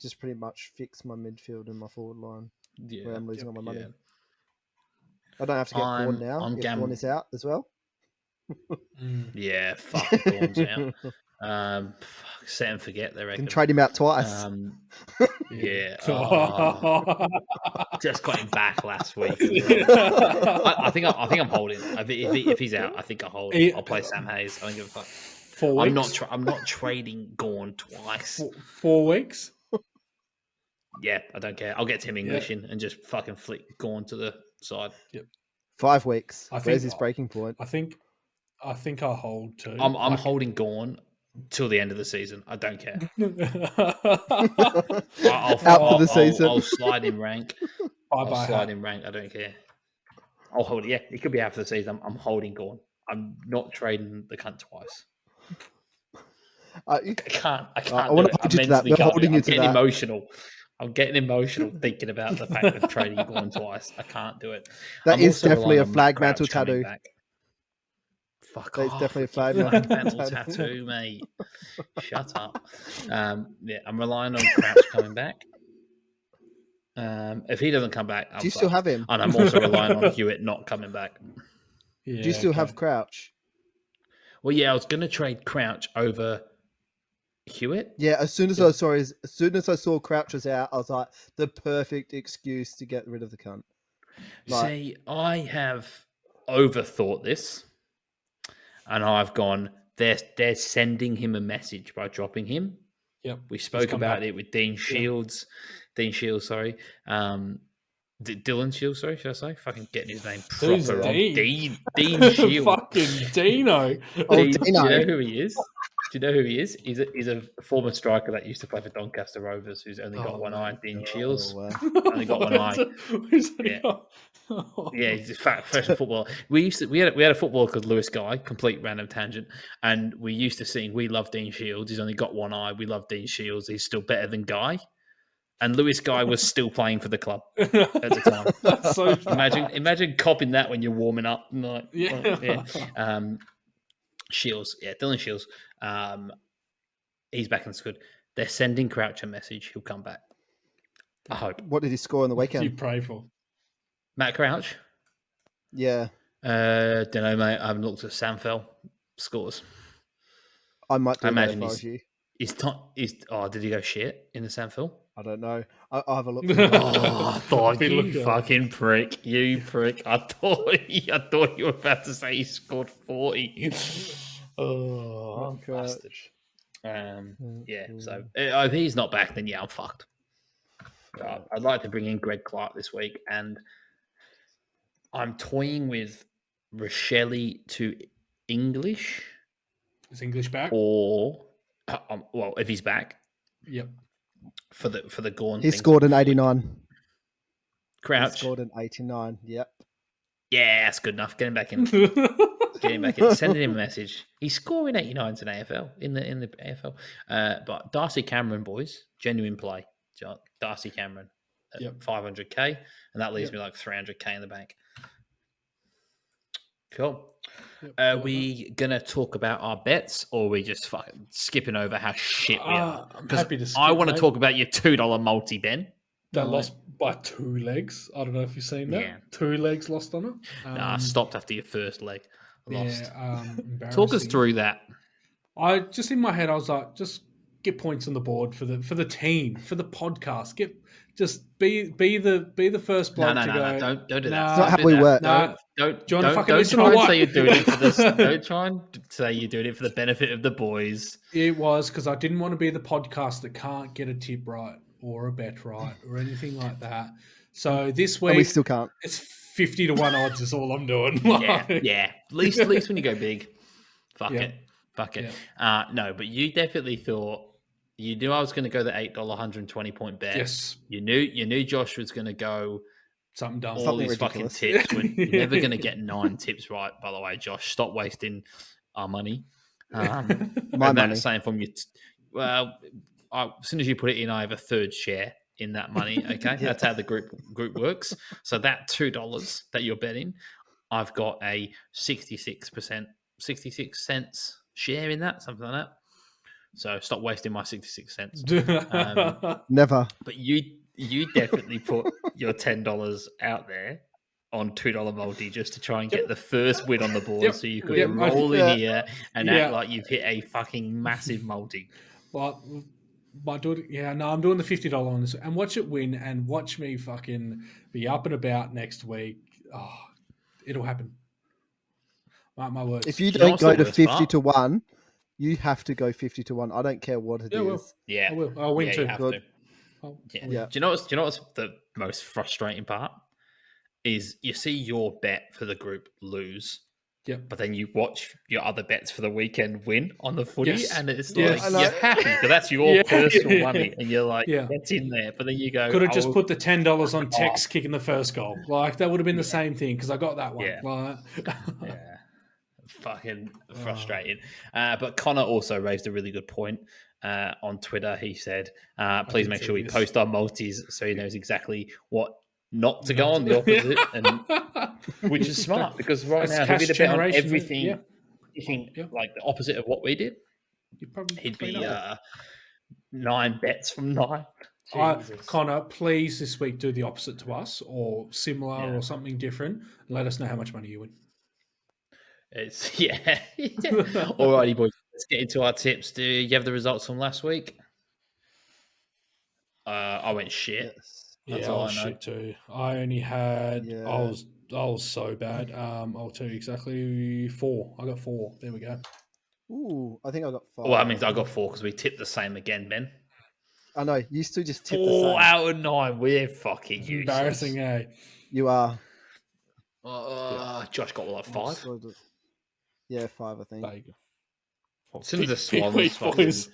just pretty much fix my midfield and my forward line where I'm losing all my money. Yeah. I don't have to get Gorn now if Gorn is out as well. Yeah, fuck Gorn's out. Set and forget, they reckon. Can trade him out twice. Yeah. Just got him back last week. I think I'm holding. If he's out, I think I'll hold him. I'll play Sam Hayes. I don't give a fuck. 4 weeks? I'm not trading Gorn twice. 4 weeks? Yeah, I don't care. I'll get Tim English in and just fucking flick Gorn to the side. Yep. 5 weeks. Where's his breaking point? I think I'll hold too. I'm holding Gorn till the end of the season. I don't care. Out for the season. I'll slide in rank. I'll Bye-bye, slide hat. in rank. I don't care. I'll hold it. Yeah, it could be after the season. I'm holding Gorn. I'm not trading the cunt twice. I can't. I can't. want do to it. hold you to that. We're holding you to getting that. emotional. I'm getting emotional thinking about the fact of trading Gorn twice. I can't do it. That I'm is also definitely relying a on Matt flag Crouch mantle coming tattoo. back. Fuck That's off. definitely a Freaking flag mantle tattoo. tattoo, mate. Shut up. Yeah, I'm relying on Crouch coming back. If he doesn't come back, I'm Do you still fucked. have him? And I'm also relying on Hewitt not coming back. Yeah, Do you still have Crouch? Well, yeah, I was going to trade Crouch over Hewitt. Yeah, as soon as I saw Crouch was out, I was like, the perfect excuse to get rid of the cunt. See, I have overthought this, and I've gone. They're sending him a message by dropping him. Yep. We spoke about it with Dean Shields. Dean Shields, sorry. Dylan Shields, sorry, should I say? Fucking getting his name Who's proper wrong. Dean? Dean Shields. Fucking Dino. Do you know who he is? Do you know who he is? He's a former striker that used to play for Doncaster Rovers, who's only got one eye. Dean Shields. Only got one eye. Yeah, he's a professional footballer. We had a footballer called Lewis Guy. Complete random tangent, and we used to sing "We love Dean Shields." He's only got one eye. We love Dean Shields. He's still better than Guy. And Lewis Guy was still playing for the club at the time. That's so imagine copying that when you're warming up. Like, Shields, Dylan Shields. He's back in the squad. They're sending Crouch a message. He'll come back. I hope. What did he score on the What do you weekend? pray for? Matt Crouch? Yeah. Don't know, mate. I haven't looked at Samfell scores. I might do I that imagine if I was you. Did he go shit in the Samfell? I don't know. I'll have a look. I thought you fucking prick. You prick. I thought you were about to say he scored 40. Oh, bastard. Yeah, so if he's not back, then I'm fucked. I'd like to bring in Greg Clark this week, and I'm toying with Rochelle to English. Is English back? Or, if he's back. Yep. For the Gorn. He scored an 89. Crouch. He scored an 89. Yep. Yeah, that's good enough. Get him back in. Get him back in. Sending him a message. He's scoring 89s in AFL in the AFL. But Darcy Cameron, boys, genuine play. Darcy Cameron at 500k, and that leaves me like 300k in the bank. Cool. Are we gonna talk about our bets, or are we just fucking skipping over how shit we are? I'm happy to skip, I want to talk about your $2 multi, Ben. That lost by 2 legs. I don't know if you've seen that. Yeah. 2 legs lost on it. I stopped after your first leg. Lost. Yeah, talk us through that. I just in my head, I was like, just get points on the board for the team, for the podcast. Be the first bloke to go. Don't do that. That's not how we work. Don't try and say you're doing it for this. Don't try and say you're doing it for the benefit of the boys. It was because I didn't want to be the podcast that can't get a tip right or a bet right or anything like that. So this week, and we still can't. It's 50 to 1 odds is all I'm doing. Yeah. At least when you go big, fuck it. Yeah. No, but you definitely thought you knew I was going to go the $8 120-point bet. Yes. You knew Josh was going to go something dumb. All these fucking tips. You're never going to get 9 tips right. By the way, Josh, stop wasting our money. My money. Saying from you. As soon as you put it in, I have a third share in that money. Okay, That's how the group works. So that $2 that you're betting, I've got a 66 cents share in that, something like that. So stop wasting my 66 cents. Never. But you definitely put your $10 out there on $2 multi just to try and get the first win on the board, so you could roll in here and act like you've hit a fucking massive multi. But I'm doing the $50 on this, and watch it win, and watch me fucking be up and about next week. Oh, it'll happen. Mark my words. If you don't go to 50 to 1, you have to go 50 to 1. I don't care what it is. Yeah, I will. I'll win too. You have to. Yeah. Do you know what's the most frustrating part? Is you see your bet for the group lose, Yep. But then you watch your other bets for the weekend win on the footy, Yes. and it's Yes. like you're happy because that's your Yeah, personal yeah, money, and you're like, yeah. that's in there. But then you go, Could have just oh, put the $10 on Tex kicking the first goal. Like that would have been the same thing because I got that one. Yeah. Like, yeah, fucking Oh. frustrating. But Connor also raised a really good point on Twitter. He said, please did make see sure we this. post our multis so he knows exactly what not to go on the opposite, and which is smart because right That's now, if cash he did a bet on generation, everything, yeah. anything Yeah. like the opposite of what we did, You probably he'd clean be up. 9 bets from 9. Jesus. Connor, please this week do the opposite to us or similar Yeah. or something different. Let us know how much money you win. It's yeah. Alrighty, boys. Let's get into our tips. Do you have the results from last week? I went shit. Yes. That's I all was I know. shit too. I only had. Yeah. I was so bad. I'll tell you exactly 4. I got 4. There we go. Ooh, I think I got 5. Well, that means I got 4 because we tipped the same again, Ben. I know. You still just tip the 4 same. out of 9. We're fucking It's useless. embarrassing, eh? You are. Josh got like 5. Yeah, 5, I think. There you go. As soon as the Big Swans week, fucking, boys. as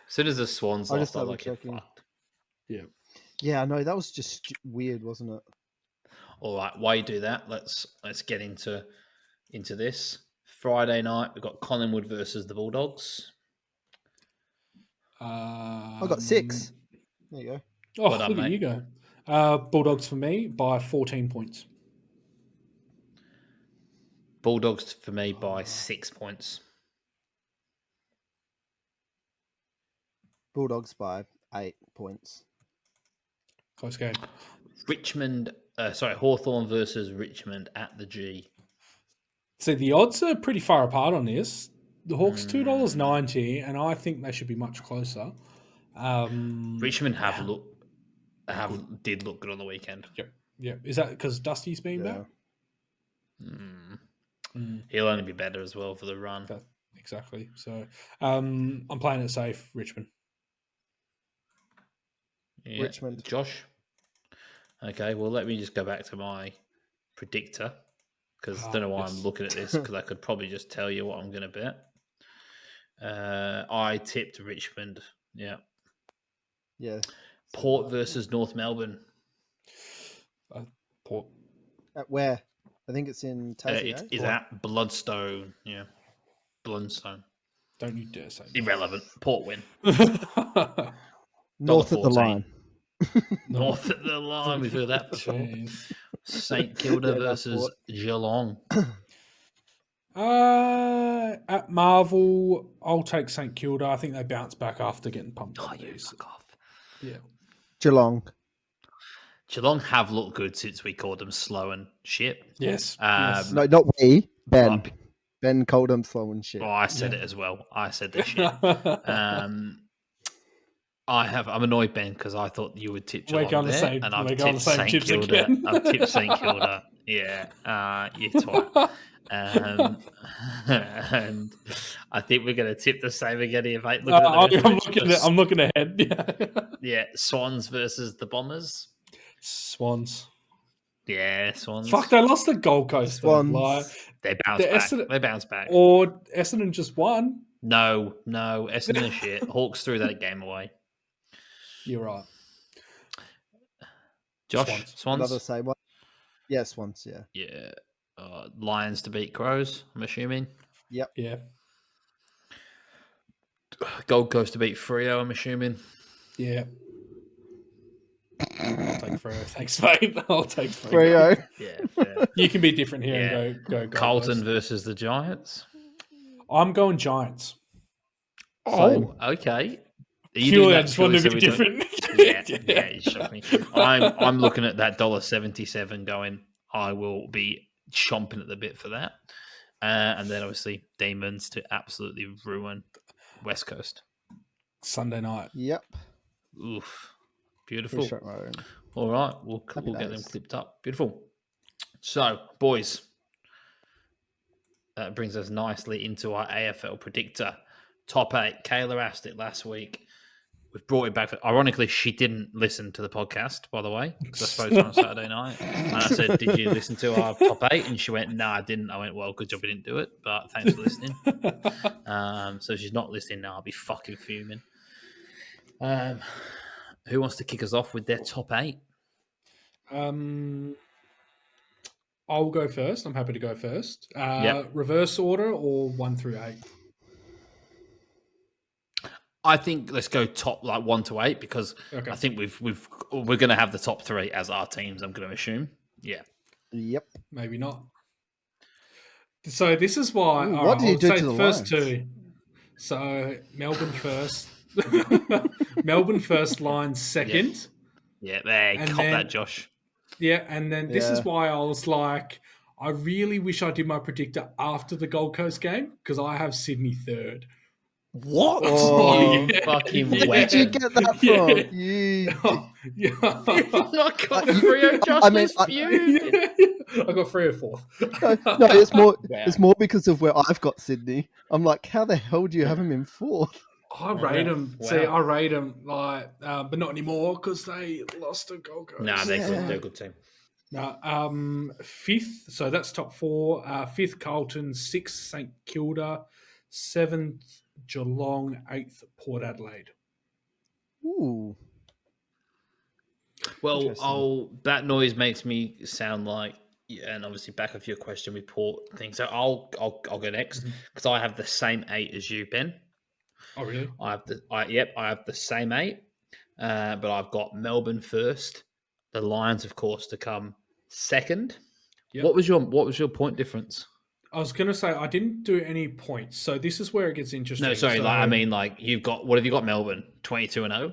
soon as the Swans I just lost, I was like, double-checking. you're fucked. Yeah. Yeah, I know. That was just weird, wasn't it? All right, while you do that, let's get into this. Friday night, we've got Collingwood versus the Bulldogs. I got 6. There you go. Oh, Well done, look at mate. you go. Bulldogs for me by 14 points. Bulldogs for me by 6 points. Bulldogs by 8 points. Close game. Hawthorn versus Richmond at the G. See, the odds are pretty far apart on this. The Hawks $2.90, and I think they should be much closer. Richmond did look good on the weekend. Yep. Is that because Dusty's been back? He'll only be better as well for the run. Exactly. So I'm playing it safe, Richmond. Yeah. Richmond. Josh? Okay, well, let me just go back to my predictor because I don't know why I'm looking at this because I could probably just tell you what I'm going to bet. I tipped Richmond. Yeah. Yeah. Port versus North Melbourne. Port. At where? I think it's in Tassie. Is at Bloodstone. Yeah. Bloodstone. Don't you dare say that. Irrelevant. Port win. North of the $14. line. North of the line. We've heard that before. St Kilda versus Geelong. At Marvel, I'll take St Kilda. I think they bounce back after getting pumped up. Fuck off. Yeah. Geelong. Geelong have looked good since we called them slow and shit. Yes. Yes. No, not we. Ben. Ben called them slow and shit. Oh, I said it as well. I said the shit. I'm annoyed, Ben, because I thought you would tip Geelong and I've tipped St Kilda. Again. I've tipped St Kilda. Yeah, you twat. And I think we're going to tip the same again here, mate. I'm looking ahead. Yeah. Yeah, Swans versus the Bombers. Swans. Yeah, Swans. Fuck, they lost the Gold Coast. Swans. Like, they bounced back. Or Essendon just won. No, Essendon shit. Hawks threw that game away. You're right. Josh, Swans? Another same one. Yeah, Swans, yeah. Yeah. Lions to beat Crows, I'm assuming. Yep. Yeah. Gold Coast to beat Freo, I'm assuming. Yeah. I'll take Freo. Thanks, mate. I'll take Freo. Yeah, fair. You can be different here and go Gold Carlton Coast. versus the Giants. I'm going Giants. Oh, okay. Purely, I just want to be different. Yeah, you shocked me. I'm looking at that $1.77 going, I will be chomping at the bit for that. And then obviously Demons to absolutely ruin West Coast. Sunday night. Yep. Oof. Beautiful. Right. All right. We'll get them clipped up. Beautiful. So, boys, that brings us nicely into our AFL predictor. Top 8. Kayla asked it last week. we've brought it back. Ironically, she didn't listen to the podcast, by the way, because I spoke to her on Saturday night. And I said, "Did you listen to our top 8?" And she went, "No, I didn't." I went, "Well, good job we didn't do it, but thanks for listening." So she's not listening now. I'll be fucking fuming. Who wants to kick us off with their top 8? I'll go first. I'm happy to go first. Yep. Reverse order or 1 through 8? I think let's go top 1 to 8 because Okay. I think we're going to have the top 3 as our teams. I'm going to assume. Yeah. Yep. Maybe not. So this is why. Ooh, all what right, did you I'll do say to the the first Lions? 2? So Melbourne first. Melbourne first, Lions second. Yeah. Hey, And cop then- that, Josh. Yeah, and then this is Yeah. why I was like, I really wish I did my predictor after the Gold Coast game because I have Sydney third. What? Oh. You Yeah. fucking Yeah. Where did you weapon. get that Yeah. from? You. Yeah. Not got I- Freo, Josh. I mean, is I- fuming. I got 3 or 4th. No, it's more. Wow. It's more because of where I've got Sydney. I'm like, how the hell do you have him in 4th? I rate them. Wow. See, I rate them but not anymore because they lost to Gold Coast. Nah, they're good. Yeah. They're a good team. No, 5th. So that's top 4. 5th Carlton, 6th St Kilda, 7th Geelong, 8th Port Adelaide. Ooh. Well, Interesting. that noise makes me sound like, and obviously back off your question with Port thing. So I'll go next because I have the same 8 as you, Ben. Oh, really? I have the same 8, but I've got Melbourne first, the Lions, of course, to come second. Yep. What was your point difference? I was going to say I didn't do any points, so this is where it gets interesting. No, sorry, So, you've got what have you got? Melbourne 22-0.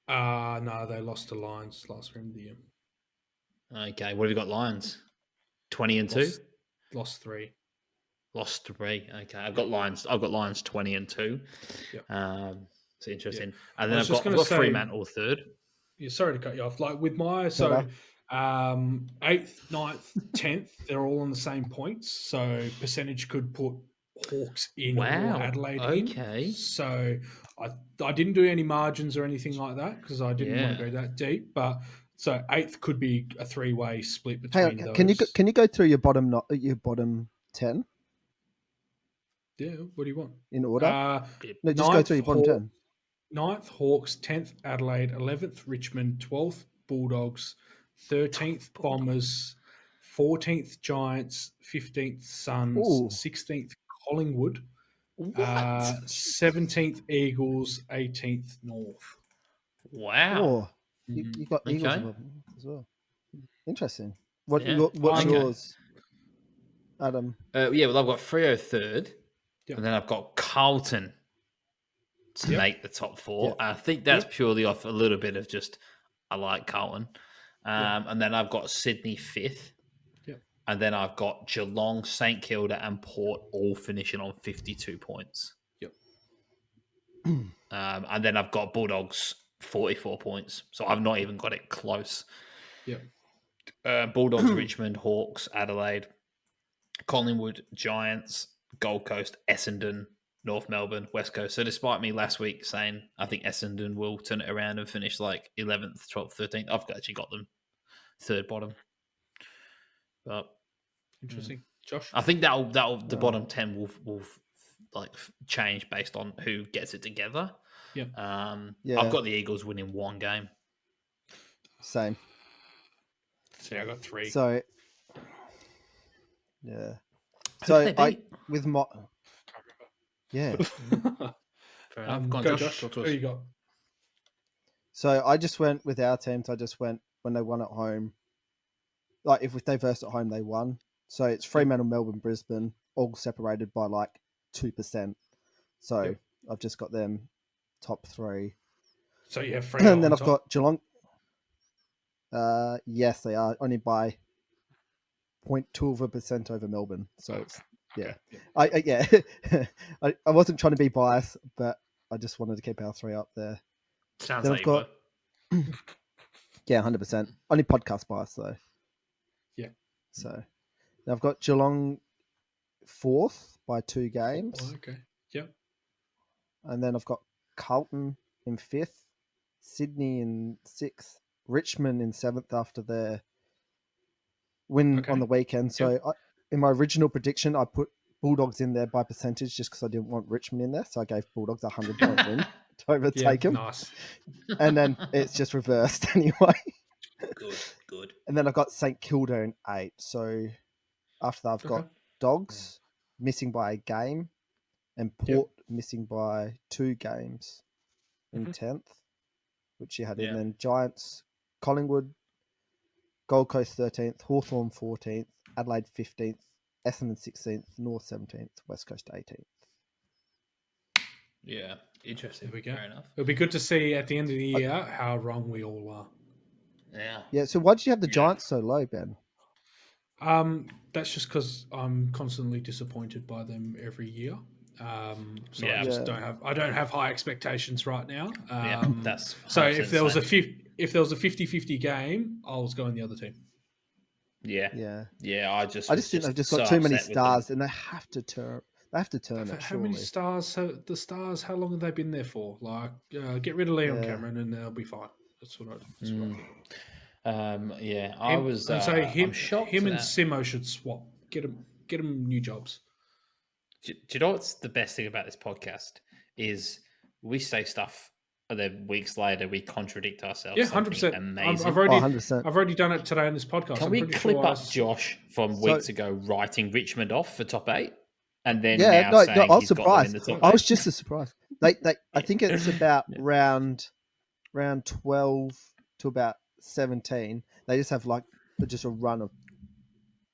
no, they lost to Lions last round of the year. Okay, what have you got? Lions 20-2. Lost 3. Lost 3. Okay, I've got Lions 20-2. Yep. It's interesting. Yep. And then I I've was just got gonna say- Fremantle third. Yeah, sorry to cut you off. Like with my 8th, 9th, 10th, they're all on the same points. So percentage could put Hawks in Wow, or Adelaide okay. in. So I didn't do any margins or anything like that because I didn't want to go that deep. But so 8th could be a 3-way split between Hey, those. can you go through your bottom 10 Yeah, what do you want? in order? No, just go Ninth, through your bottom 10. 9th Hawks, 10th Adelaide, 11th Richmond, 12th Bulldogs, 13th Bombers, 14th Giants, 15th Suns, Ooh. 16th Collingwood, What? 17th Eagles, 18th North. Wow. Oh, you got Eagles Okay. above as well. Interesting. What's Okay. yours, Adam? Well, I've got Freo third, Yep. and then I've got Carlton to Yep. make the top 4. Yep. I think that's purely off a little bit of just I like Carlton. And then I've got Sydney 5th. Yep. And then I've got Geelong, St Kilda, and Port all finishing on 52 points. Yep. And then I've got Bulldogs 44 points. So I've not even got it close. Yep. Bulldogs, Richmond, Hawks, Adelaide, Collingwood, Giants, Gold Coast, Essendon, North Melbourne, West Coast. So despite me last week saying I think Essendon will turn it around and finish like 11th, 12th, 13th, I've actually got them third bottom. But Interesting. Josh? I think that'll the bottom 10 will like change based on who gets it together. Yep. I've got the Eagles winning 1 game. Same. See, I got 3. So, yeah. Who So did they beat? with my yeah. Fair enough. Go on, Go, Josh. Josh. Who you got? So I just went with our teams. I just went when they won at home. Like if they versed at home, they won. So it's Fremantle, Melbourne, Brisbane, all separated by like 2%. So I've just got them top 3. So you have Freo And then on I've top. got Geelong. Yes, they are only by 0.2% over Melbourne. So it's yeah. I wasn't trying to be biased, but I just wanted to keep our 3 up there. Sounds Then like I've you got were. yeah, 100%. Only podcast bias though. Yeah. So now I've got Geelong 4th by 2 games. Oh, okay. Yep. And then I've got Carlton in 5th Sydney in 6th, Richmond in 7th after their win on the weekend. So in my original prediction, I put Bulldogs in there by percentage just because I didn't want Richmond in there. So I gave Bulldogs a 100-point win to overtake them. Nice. And then it's just reversed anyway. Good. And then I've got St Kilda in 8. So after that, I've got Dogs missing by a game and Port missing by 2 games in 10th, which you had in. Then Giants, Collingwood, Gold Coast 13th, Hawthorn 14th, Adelaide 15th, Essendon 16th, North 17th, West Coast 18th. Yeah, interesting. There we go. Fair enough. It'll be good to see at the end of the year how wrong we all are. Yeah. So why did you have the Giants so low, Ben? That's just because I'm constantly disappointed by them every year. So I just don't have high expectations right now. That's so if there was a 50-50 game, I was going the other team. Yeah. I just think they've just got too many stars, and they have to turn. They have to turn it. How many stars? The stars? How long have they been there for? Like, get rid of Leon Cameron, and they'll be fine. That's what I think. I'm shocked. Him and Simo should swap. Get them new jobs. Do you know what's the best thing about this podcast is we say stuff, and then weeks later we contradict ourselves. Yeah, 100%. Amazing. I've already done it today on this podcast. Can we clip up Josh from weeks ago writing Richmond off for top 8, and then saying I was he's surprised. got them in the top 8? I was just as surprised. I think it's about round 12 to about 17. They just have just a run of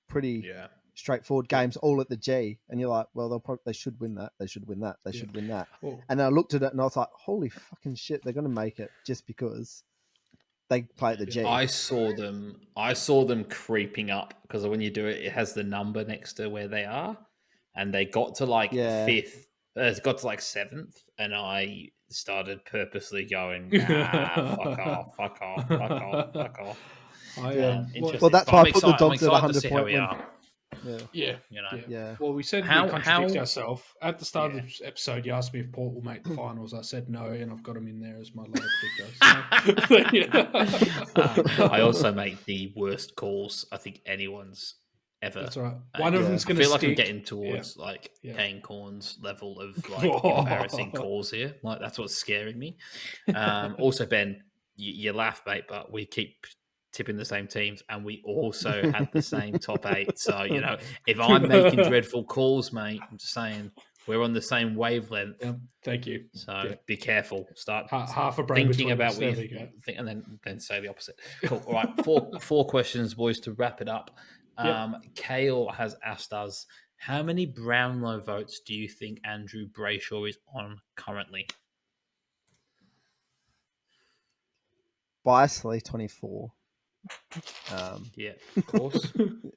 pretty straightforward games all at the G, and you're like, well, they should win that. They should win that. They should win that. And then I looked at it and I was like, holy fucking shit, they're going to make it just because they play at the G. I saw them creeping up because when you do it, it has the number next to where they are, and they got to 5th. It's got to 7th, and I started purposely going, fuck off. Well, that's why I put the Dogs at 100-point win. Yeah. Yeah. Well, we said we contradict ourselves. At the start of the episode, you asked me if Port will make the finals. I said no, and I've got them in there as my low predictor. I also make the worst calls I think anyone's ever. That's right. One of them's going to stick. I feel stick. like I'm getting towards Kane Corn's level of embarrassing calls here. That's what's scaring me. Also, Ben, you laugh, mate, but we keep tipping the same teams, and we also had the same top 8. So, if I'm making dreadful calls, mate, I'm just saying we're on the same wavelength. Yeah, thank you. So be careful. Start half a brain thinking about what you think, and then say the opposite. Cool. All right, four questions, boys, to wrap it up. Kale has asked us, how many Brownlow votes do you think Andrew Brayshaw is on currently? Biasly, 24. Of course. In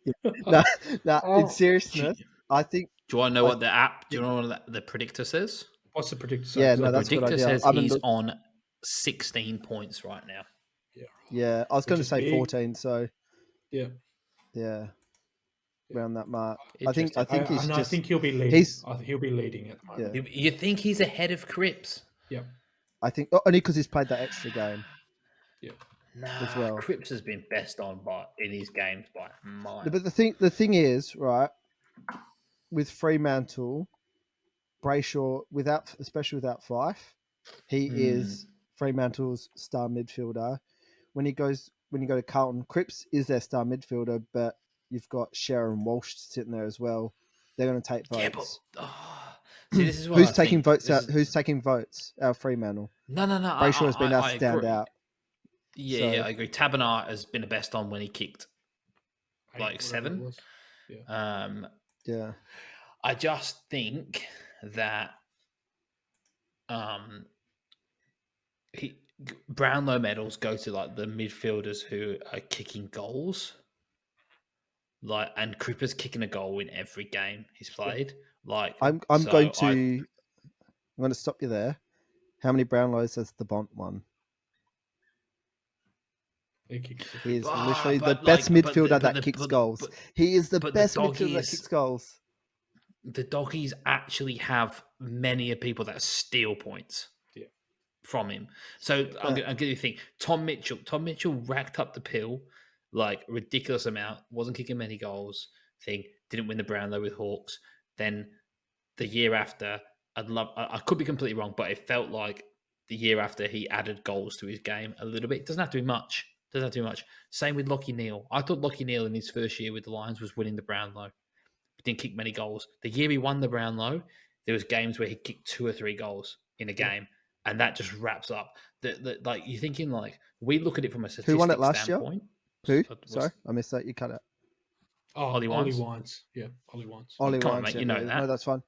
seriousness, I think. Do you want to know what the app? Do you know what the predictor says? What's the predictor say? Yeah, no, that's the predictor a good idea. says he's on 16 points right now. Yeah, I was going to say 14. So yeah, around that mark. I think he's I think he'll be leading. He'll be leading at the moment. Yeah. You think he's ahead of Cripps? Yeah, I think only because he's played that extra game. Yeah. As well. Cripps has been best on in his games by mine. But the thing is, right, with Fremantle, Brayshaw, especially without Fife, he is Fremantle's star midfielder. When you go to Carlton, Cripps is their star midfielder, but you've got Sharon Walsh sitting there as well. They're going to take votes. See, this is what Who's taking votes out? Who's taking votes out of Fremantle? No. Brayshaw has been able to stand out. Yeah, I agree. Tabernar has been the best on when he kicked 7. Yeah. I just think that Brownlow medals go to the midfielders who are kicking goals. And Cripper's kicking a goal in every game he's played. I'm going to stop you there. How many Brownlows has the Bont won? He is literally the best midfielder that kicks goals. He is the best midfielder that kicks goals. The Doggies actually have many people that steal points from him. So I'm going to think Tom Mitchell. Tom Mitchell racked up the pill like ridiculous amount. Wasn't kicking many goals. Didn't win the Brownlow with Hawks. Then the year after, I could be completely wrong, but it felt like the year after he added goals to his game a little bit. It doesn't have to be much. Same with Lachie Neale. I thought Lachie Neale in his first year with the Lions was winning the Brownlow. Didn't kick many goals. The year he won the Brownlow, there was games where he kicked 2 or 3 goals in a game, and that just wraps up. Like you're thinking, like we look at it from a statistic Who won it last standpoint. Year? Who? Sorry, I missed that. You cut it. Ollie Wines. Yeah, Ollie Wines. Come Wines, on, mate. You know that. No, that's fine.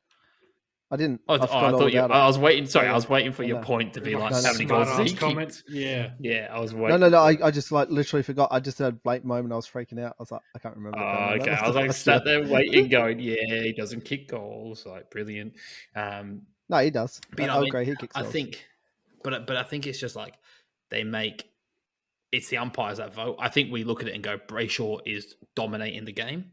I didn't. I thought you. I was waiting. Sorry, I was waiting for your point to be like how many goals he kicked. Yeah, I was waiting. No. I just like literally forgot. I just had a blatant moment. I was freaking out. I was like, I can't remember. Okay. I was like sat there waiting, going, yeah, he doesn't kick goals. Like brilliant. No, he does. But, I agree. He kicks I goals. think, but I think it's just like they make. It's the umpires that vote. I think we look at it and go, Brayshaw is dominating the game,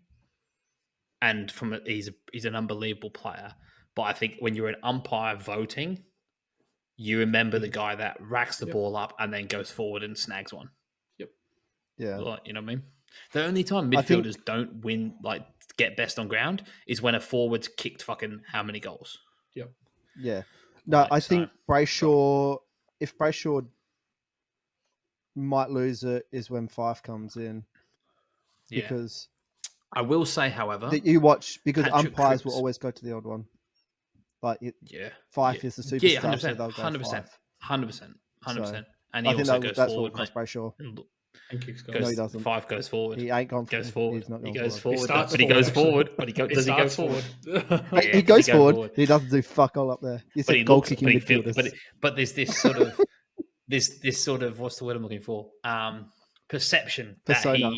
and he's an unbelievable player. But I think when you're an umpire voting, you remember the guy that racks the ball up and then goes forward and snags one. Yep. Yeah. Like, you know what I mean? The only time midfielders don't win, like get best on ground, is when a forward's kicked fucking how many goals. Yep. Yeah. No, I think Brayshaw, if Brayshaw might lose it, is when Fife comes in. Yeah. Because I will say, however, that you watch, because Patrick umpires Cripps, will always go to the old one. Like Fife is the superstar. Yeah, 100%. So they'll go 100%. 100%. 100%. So, and he also goes that's forward. what cost Brayshaw. And kicks goals. No, he doesn't. Five goes forward. He ain't gone. Goes forward. He's not He going goes forward. forward. But he goes forward. But does he go forward? He goes forward. He doesn't do fuck all up there. He's a goal kicking midfielder. But there's this sort of this sort of, what's the word I'm looking for? Perception Persona. that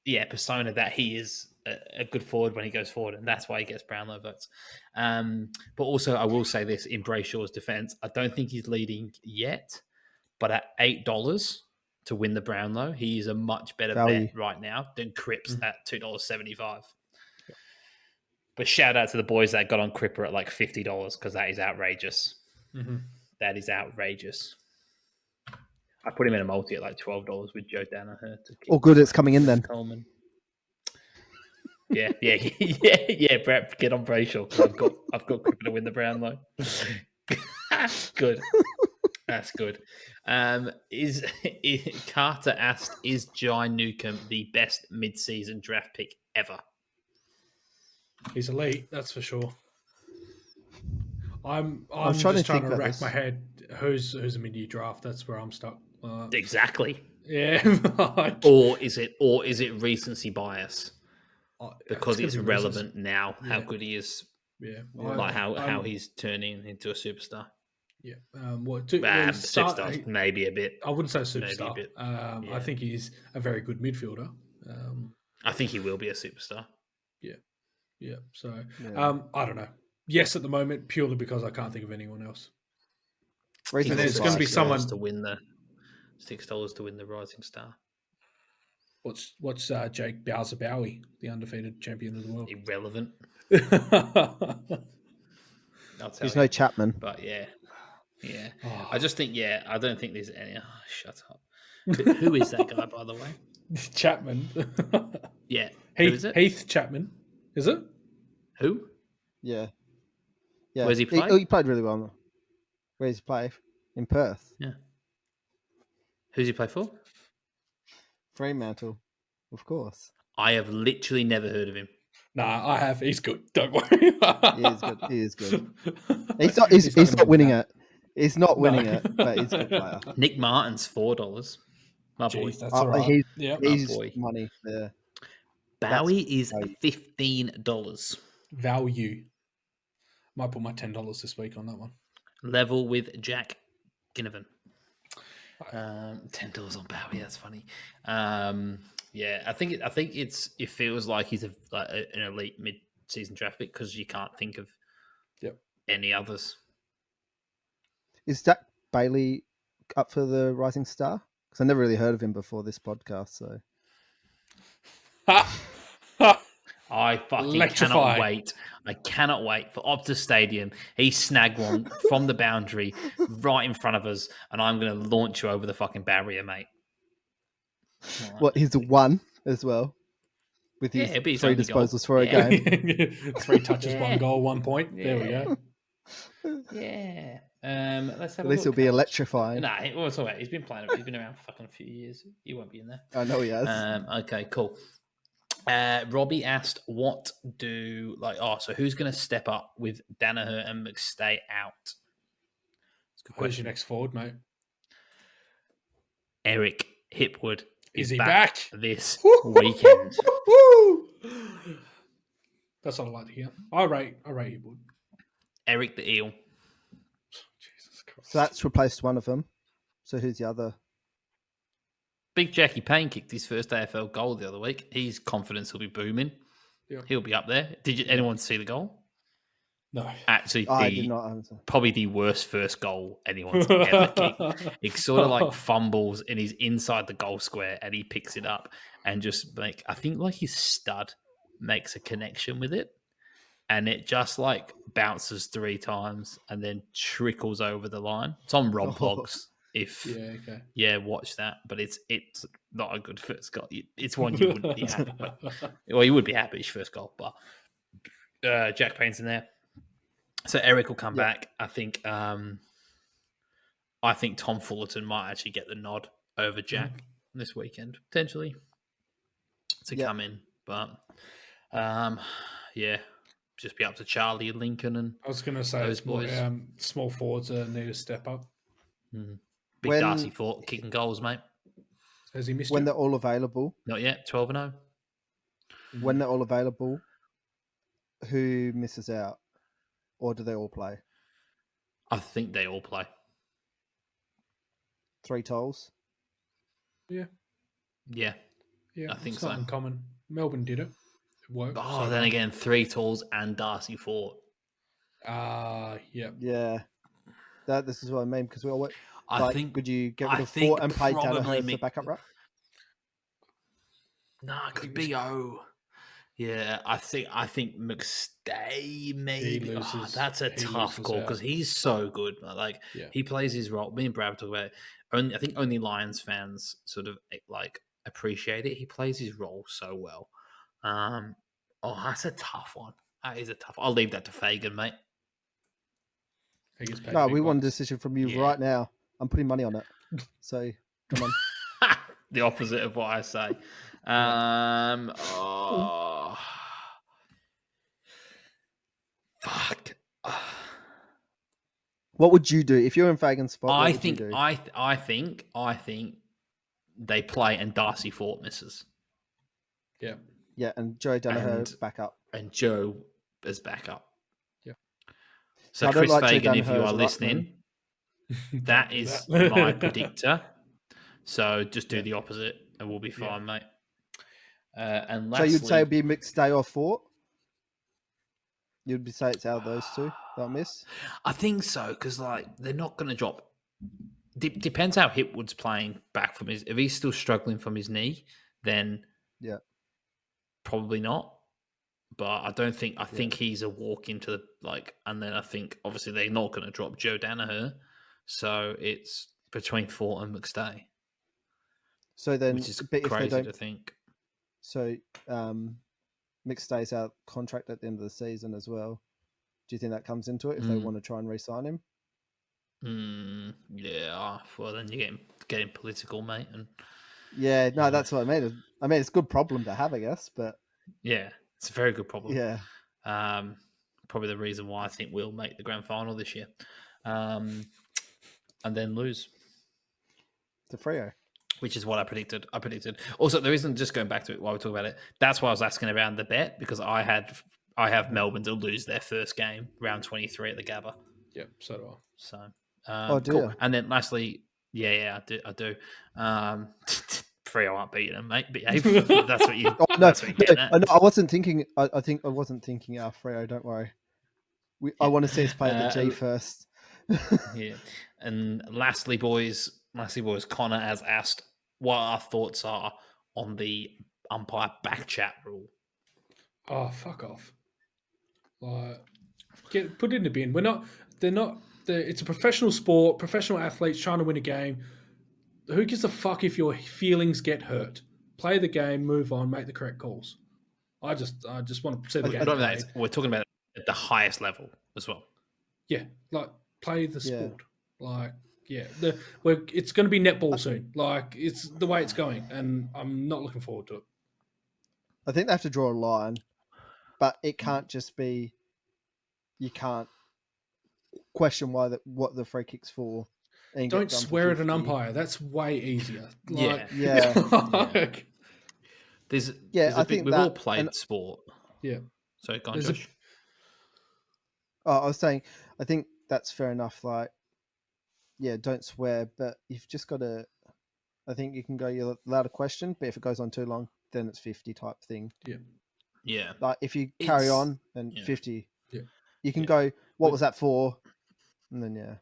he persona that he is a good forward when he goes forward, and that's why he gets Brownlow votes. But also, I will say this in Brayshaw's defense, I don't think he's leading yet, but at $8 to win the Brownlow, he is a much better bet right now than Cripps at $2.75. But shout out to the boys that got on Cripper at like $50 because that is outrageous. Mm-hmm. That is outrageous. I put him in a multi at like $12 with Joe Danaher. Oh, good, it's coming in then. Coleman. Yeah. Brett, get on Brayshaw. I've got Cripper to win the Brownlow. Good. That's good. Carter asked, is Jai Newcomb the best mid-season draft pick ever? He's elite, that's for sure. I'm trying just trying to to think rack my head. Who's a mid-year draft? That's where I'm stuck. Exactly. Yeah. or is it recency bias? Because it's relevant now how good he is. Yeah. Like how he's turning into a superstar. Yeah. Superstar, maybe a bit. I wouldn't say superstar. Maybe a bit. I think he's a very good midfielder. I think he will be a superstar. Yeah. So, I don't know. Yes, at the moment, purely because I can't think of anyone else. And there's going to be someone to win the $6 to win the Rising Star. What's Jake Bowser Bowie, the undefeated champion of the world? Irrelevant. There's no Chapman. But yeah. Oh. I just think, I don't think there's any. Oh, shut up. Who is that guy, by the way? Chapman. Yeah. Who is it? Heath Chapman. Is it? Who? Yeah. Where's he play? He played really well. Where does he play? In Perth. Yeah. Who's he play for? Fremantle, of course. I have literally never heard of him. Nah, I have. He's good. Don't worry. He is good. He's not winning it. He's not winning it, but he's a good player. Nick Martin's $4. My boy. That's all right. He's money there. Bowie is $15. Value. Might put my $10 this week on that one. Level with Jack Ginnivan. $10 on Bowie. That's funny. I think it feels like he's an elite mid-season draft pick because you can't think of any others. Is Jack Bailey up for the Rising Star? Because I never really heard of him before this podcast. So I fucking cannot wait. I cannot wait for Optus Stadium. He snagged one from the boundary right in front of us, and I'm going to launch you over the fucking barrier, mate. What, he's a one as well? With his 3 disposals for a game. 3 touches, 1 goal, 1 point. There we go. Yeah. Let's have At least it'll be electrifying. Nah, well, it's all right. He's been playing. He's been around for fucking a few years. He won't be in there. I know he has. Okay, cool. Robbie asked, "What do so who's going to step up with Danaher and McStay out?" That's a good question. Who's your next forward, mate? Eric Hipwood is he back this weekend? That's what I like to hear. I rate Hipwood. Eric the Eel. Jesus Christ. So that's replaced one of them. So who's the other? Big Jackie Payne kicked his first AFL goal the other week. His confidence will be booming. Yeah. He'll be up there. Did anyone see the goal? No. Actually, I did not answer. Probably the worst first goal anyone's ever kicked. He sort of like fumbles and he's inside the goal square and he picks it up and just I think his stud makes a connection with it and it just bounces 3 times and then trickles over the line. It's on Rob Vlogs. Watch that. But it's not a good first goal. It's one you wouldn't be happy with. Well, you would be happy his first goal, but Jack Payne's in there. So Eric will come back. I think Tom Fullerton might actually get the nod over Jack this weekend, potentially, to come in. But just be up to Charlie and Lincoln and I was going to say those boys. Small forwards need to step up. Big Darcy Fort kicking goals, mate. Has he missed when they're all available? Not yet. 12-0. When they're all available, who misses out? Or do they all play? I think they all play. 3 tolls? Yeah. Yeah. Yeah, I think it's so. Not uncommon. Melbourne did it. It worked. Oh, then again, 3 tolls and Darcy Fort. Yeah. Yeah. This is what I mean, because we all would you get rid of think Fort and play Danaher as the backup ruck? Nah, because B.O. Yeah, I think McStay maybe. That's a tough call because he's so good. He plays his role. Me and Brad talk about it. I think only Lions fans sort of appreciate it. He plays his role so well. That's a tough one. That is a tough. I'll leave that to Fagan, mate. No, we want a decision from you right now. I'm putting money on it. So come on. The opposite of what I say. Fuck. What would you do if you're in Fagan's spot? I think they play and Darcy Fort misses. Yeah. Yeah, and Joe Danaher back up. And Joe is back up. Yeah. So Chris Fagan, if you are listening, that is my predictor. So just do the opposite and we'll be fine, mate. And lastly, so you'd say it'd be McStay or Fort? You'd say it's out of those two that miss? I think so, because they're not going to drop. Depends how Hipwood's playing back from his. If he's still struggling from his knee, then probably not. But I don't think. I think he's a walk into the and then I think obviously they're not going to drop Joe Danaher, so it's between Fort and McStay. So then, which is crazy to think. So, McStay's out contract at the end of the season as well. Do you think that comes into it if they want to try and re-sign him? Yeah. Well, then you're getting political, mate. And that's what I mean. I mean, it's a good problem to have, I guess. But yeah, it's a very good problem. Yeah. Probably the reason why I think we'll make the grand final this year, and then lose to Freo. Which is what I predicted. Also, the reason, just going back to it while we talk about it, that's why I was asking around the bet, because I have Melbourne to lose their first game, round 23 at the Gabba. Yep, so do I. So, cool. And then lastly, I do. Freo aren't beating them, mate. Behave. That's what you. That's what you're getting at. I wasn't thinking. I think I wasn't thinking Freo. Don't worry. I want to see us play at the G first. Yeah. And lastly, boys, Connor has asked what our thoughts are on the umpire back chat rule. Oh, fuck off! Like, put it in the bin. They're not. It's a professional sport. Professional athletes trying to win a game. Who gives a fuck if your feelings get hurt? Play the game, move on, make the correct calls. I just want to see the I game But played. we're talking about at the highest level as well. Yeah, like play the Yeah. sport. Like, yeah, it's going to be netball soon. Like, it's the way it's going, and I'm not looking forward to it. I think they have to draw a line, but it can't just be. You can't question what the free kick's for. And Don't get done for swear at an 50. umpire. That's way easier. Like, Yeah. like, There's I a big. think We've that, all played and sport. yeah. So go on, There's a- Josh. I was saying, I think that's fair enough. Like, yeah, don't swear, but you've just got to. I think you can go. You're allowed to question, but if it goes on too long, then it's 50 type thing. Yeah. Yeah. Like if you carry It's- on, then yeah. 50. Yeah. You can Yeah. go. What We've- was that for? And then yeah.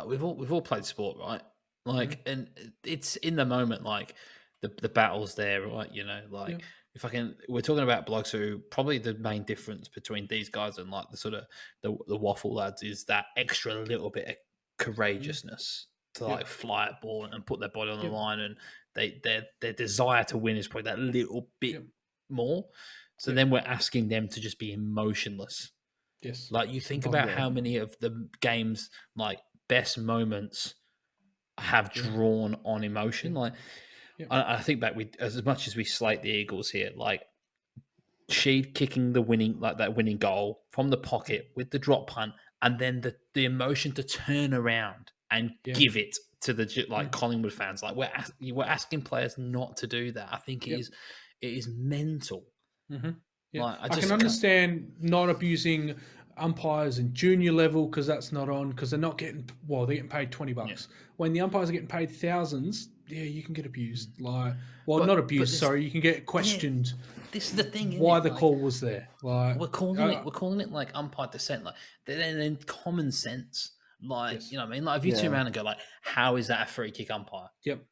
We've all played sport, right? Like, and it's in the moment, like the battle's there, right? You know, like we're talking about blokes who probably the main difference between these guys and like the sort of the waffle lads is that extra little bit of courageousness to like fly at ball and put their body on the line, and their desire to win is probably that little bit more. So then we're asking them to just be emotionless. Yes. Like you think about how many of the game's like best moments have drawn on emotion. Like I think back, we as much as we slate the Eagles here, like Sheed kicking the winning goal from the pocket with the drop punt, and then the emotion to turn around and give it to the like Collingwood fans. Like we're asking players not to do that. I think it is mental. Mm-hmm. Yeah, Like, I can understand not abusing umpires in junior level because that's not on because they're not getting they're getting paid $20. Yeah. When the umpires are getting paid thousands, you can get abused. Like, But- not but abused. this- Sorry, you can get questioned. This is the thing. Why innit? the Like, call was there? Like, we're calling it like umpire dissent. Like then common sense. Like you know what I mean. Like if you turn around and go like, how is that a free kick umpire? Yep.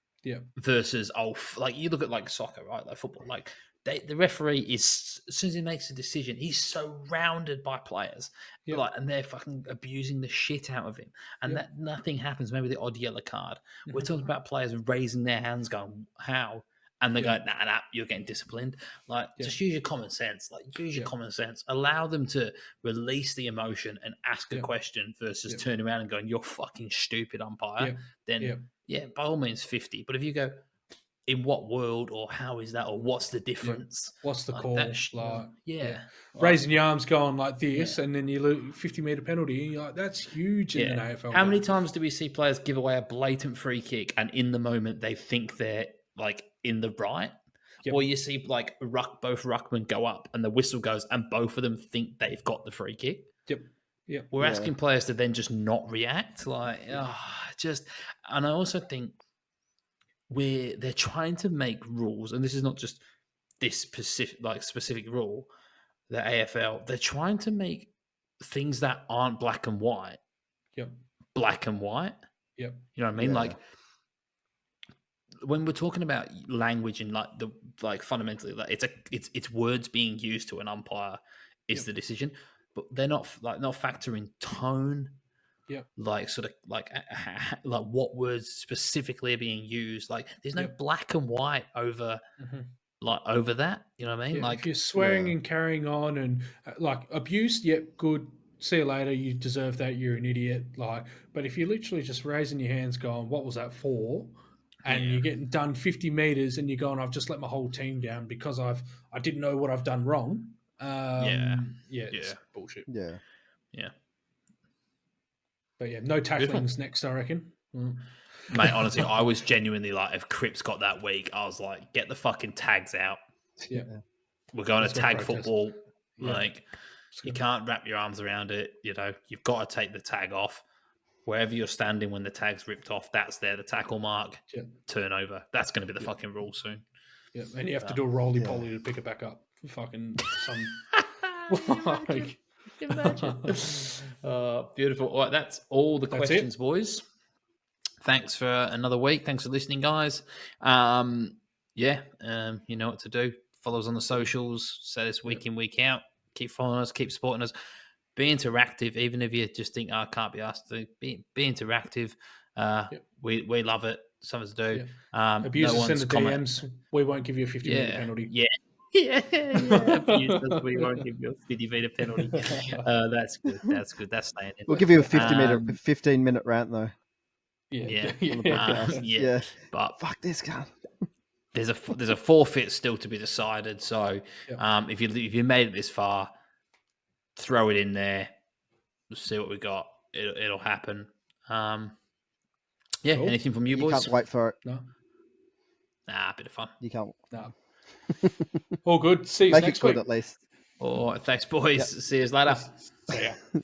Versus like you look at like soccer, right? Like football, like the referee is as soon as he makes a decision, he's surrounded by players, like, and they're fucking abusing the shit out of him, and that nothing happens. Maybe the odd yellow card. We're talking about players raising their hands, going how, and they're going nah, you're getting disciplined. Like just use your common sense. Like use your common sense. Allow them to release the emotion and ask a question versus turn around and going, "You're fucking stupid, umpire." Then by all means 50. But if you go, in what world or how is that or what's the difference? What's the like call? Like, raising your arms going like this, and then you lose 50-meter penalty. And you're like, that's huge in an AFL. How many times do we see players give away a blatant free kick and in the moment they think they're like in the right? Or you see like both ruckmen go up and the whistle goes and both of them think they've got the free kick. We're asking players to then just not react. Like, and I also think they're trying to make rules, and this is not just this specific rule, the AFL. They're trying to make things that aren't black and white, black and white. You know what I mean? Like when we're talking about language and fundamentally, like it's words being used to an umpire is the decision, but they're not factoring tone. Like sort of like what words specifically are being used. Like there's no black and white over over that. You know what I mean? Like if you're swearing and carrying on and like abuse, good. See you later. You deserve that. You're an idiot. Like, but if you're literally just raising your hands, going, "What was that for?" and you're getting done 50 meters, and you're going, "I've just let my whole team down because I didn't know what I've done wrong." It's bullshit. Yeah. But no tacklings next, I reckon. Mate, honestly, I was genuinely like, if Cripps got that week, I was like, get the fucking tags out. Yeah. We're going Let's to go tag protest. football. Yeah. Like, you can't wrap your arms around it. You know, you've got to take the tag off. Wherever you're standing when the tag's ripped off, that's there, the tackle mark, turnover. That's going to be the fucking rule soon. Yeah, and you have to do a roly-poly to pick it back up. Fucking some... Imagine. Beautiful. All right, that's all the questions, boys. Thanks for another week. Thanks for listening, guys. You know what to do. Follow us on the socials. Say this week in, week out. Keep following us. Keep supporting us. Be interactive, even if you just think, I can't be asked to be interactive. We love it. Something to do. Abuse us in the comment. DMs. We won't give you a 50-meter penalty. Yeah. Abuse us. We won't give you a 50-meter penalty. That's good. That's staying in. We'll give you a 15-minute rant though. Yeah. On the podcast. Yeah. But fuck this guy. There's a forfeit still to be decided. So if you made it this far, throw it in there. We'll see what we got. It'll happen. Cool. Anything from you boys? You can't wait for it. No. Nah, a bit of fun. You can't. No. All good. See you Make next it good week. at least. All right, thanks, boys. See you later. See ya.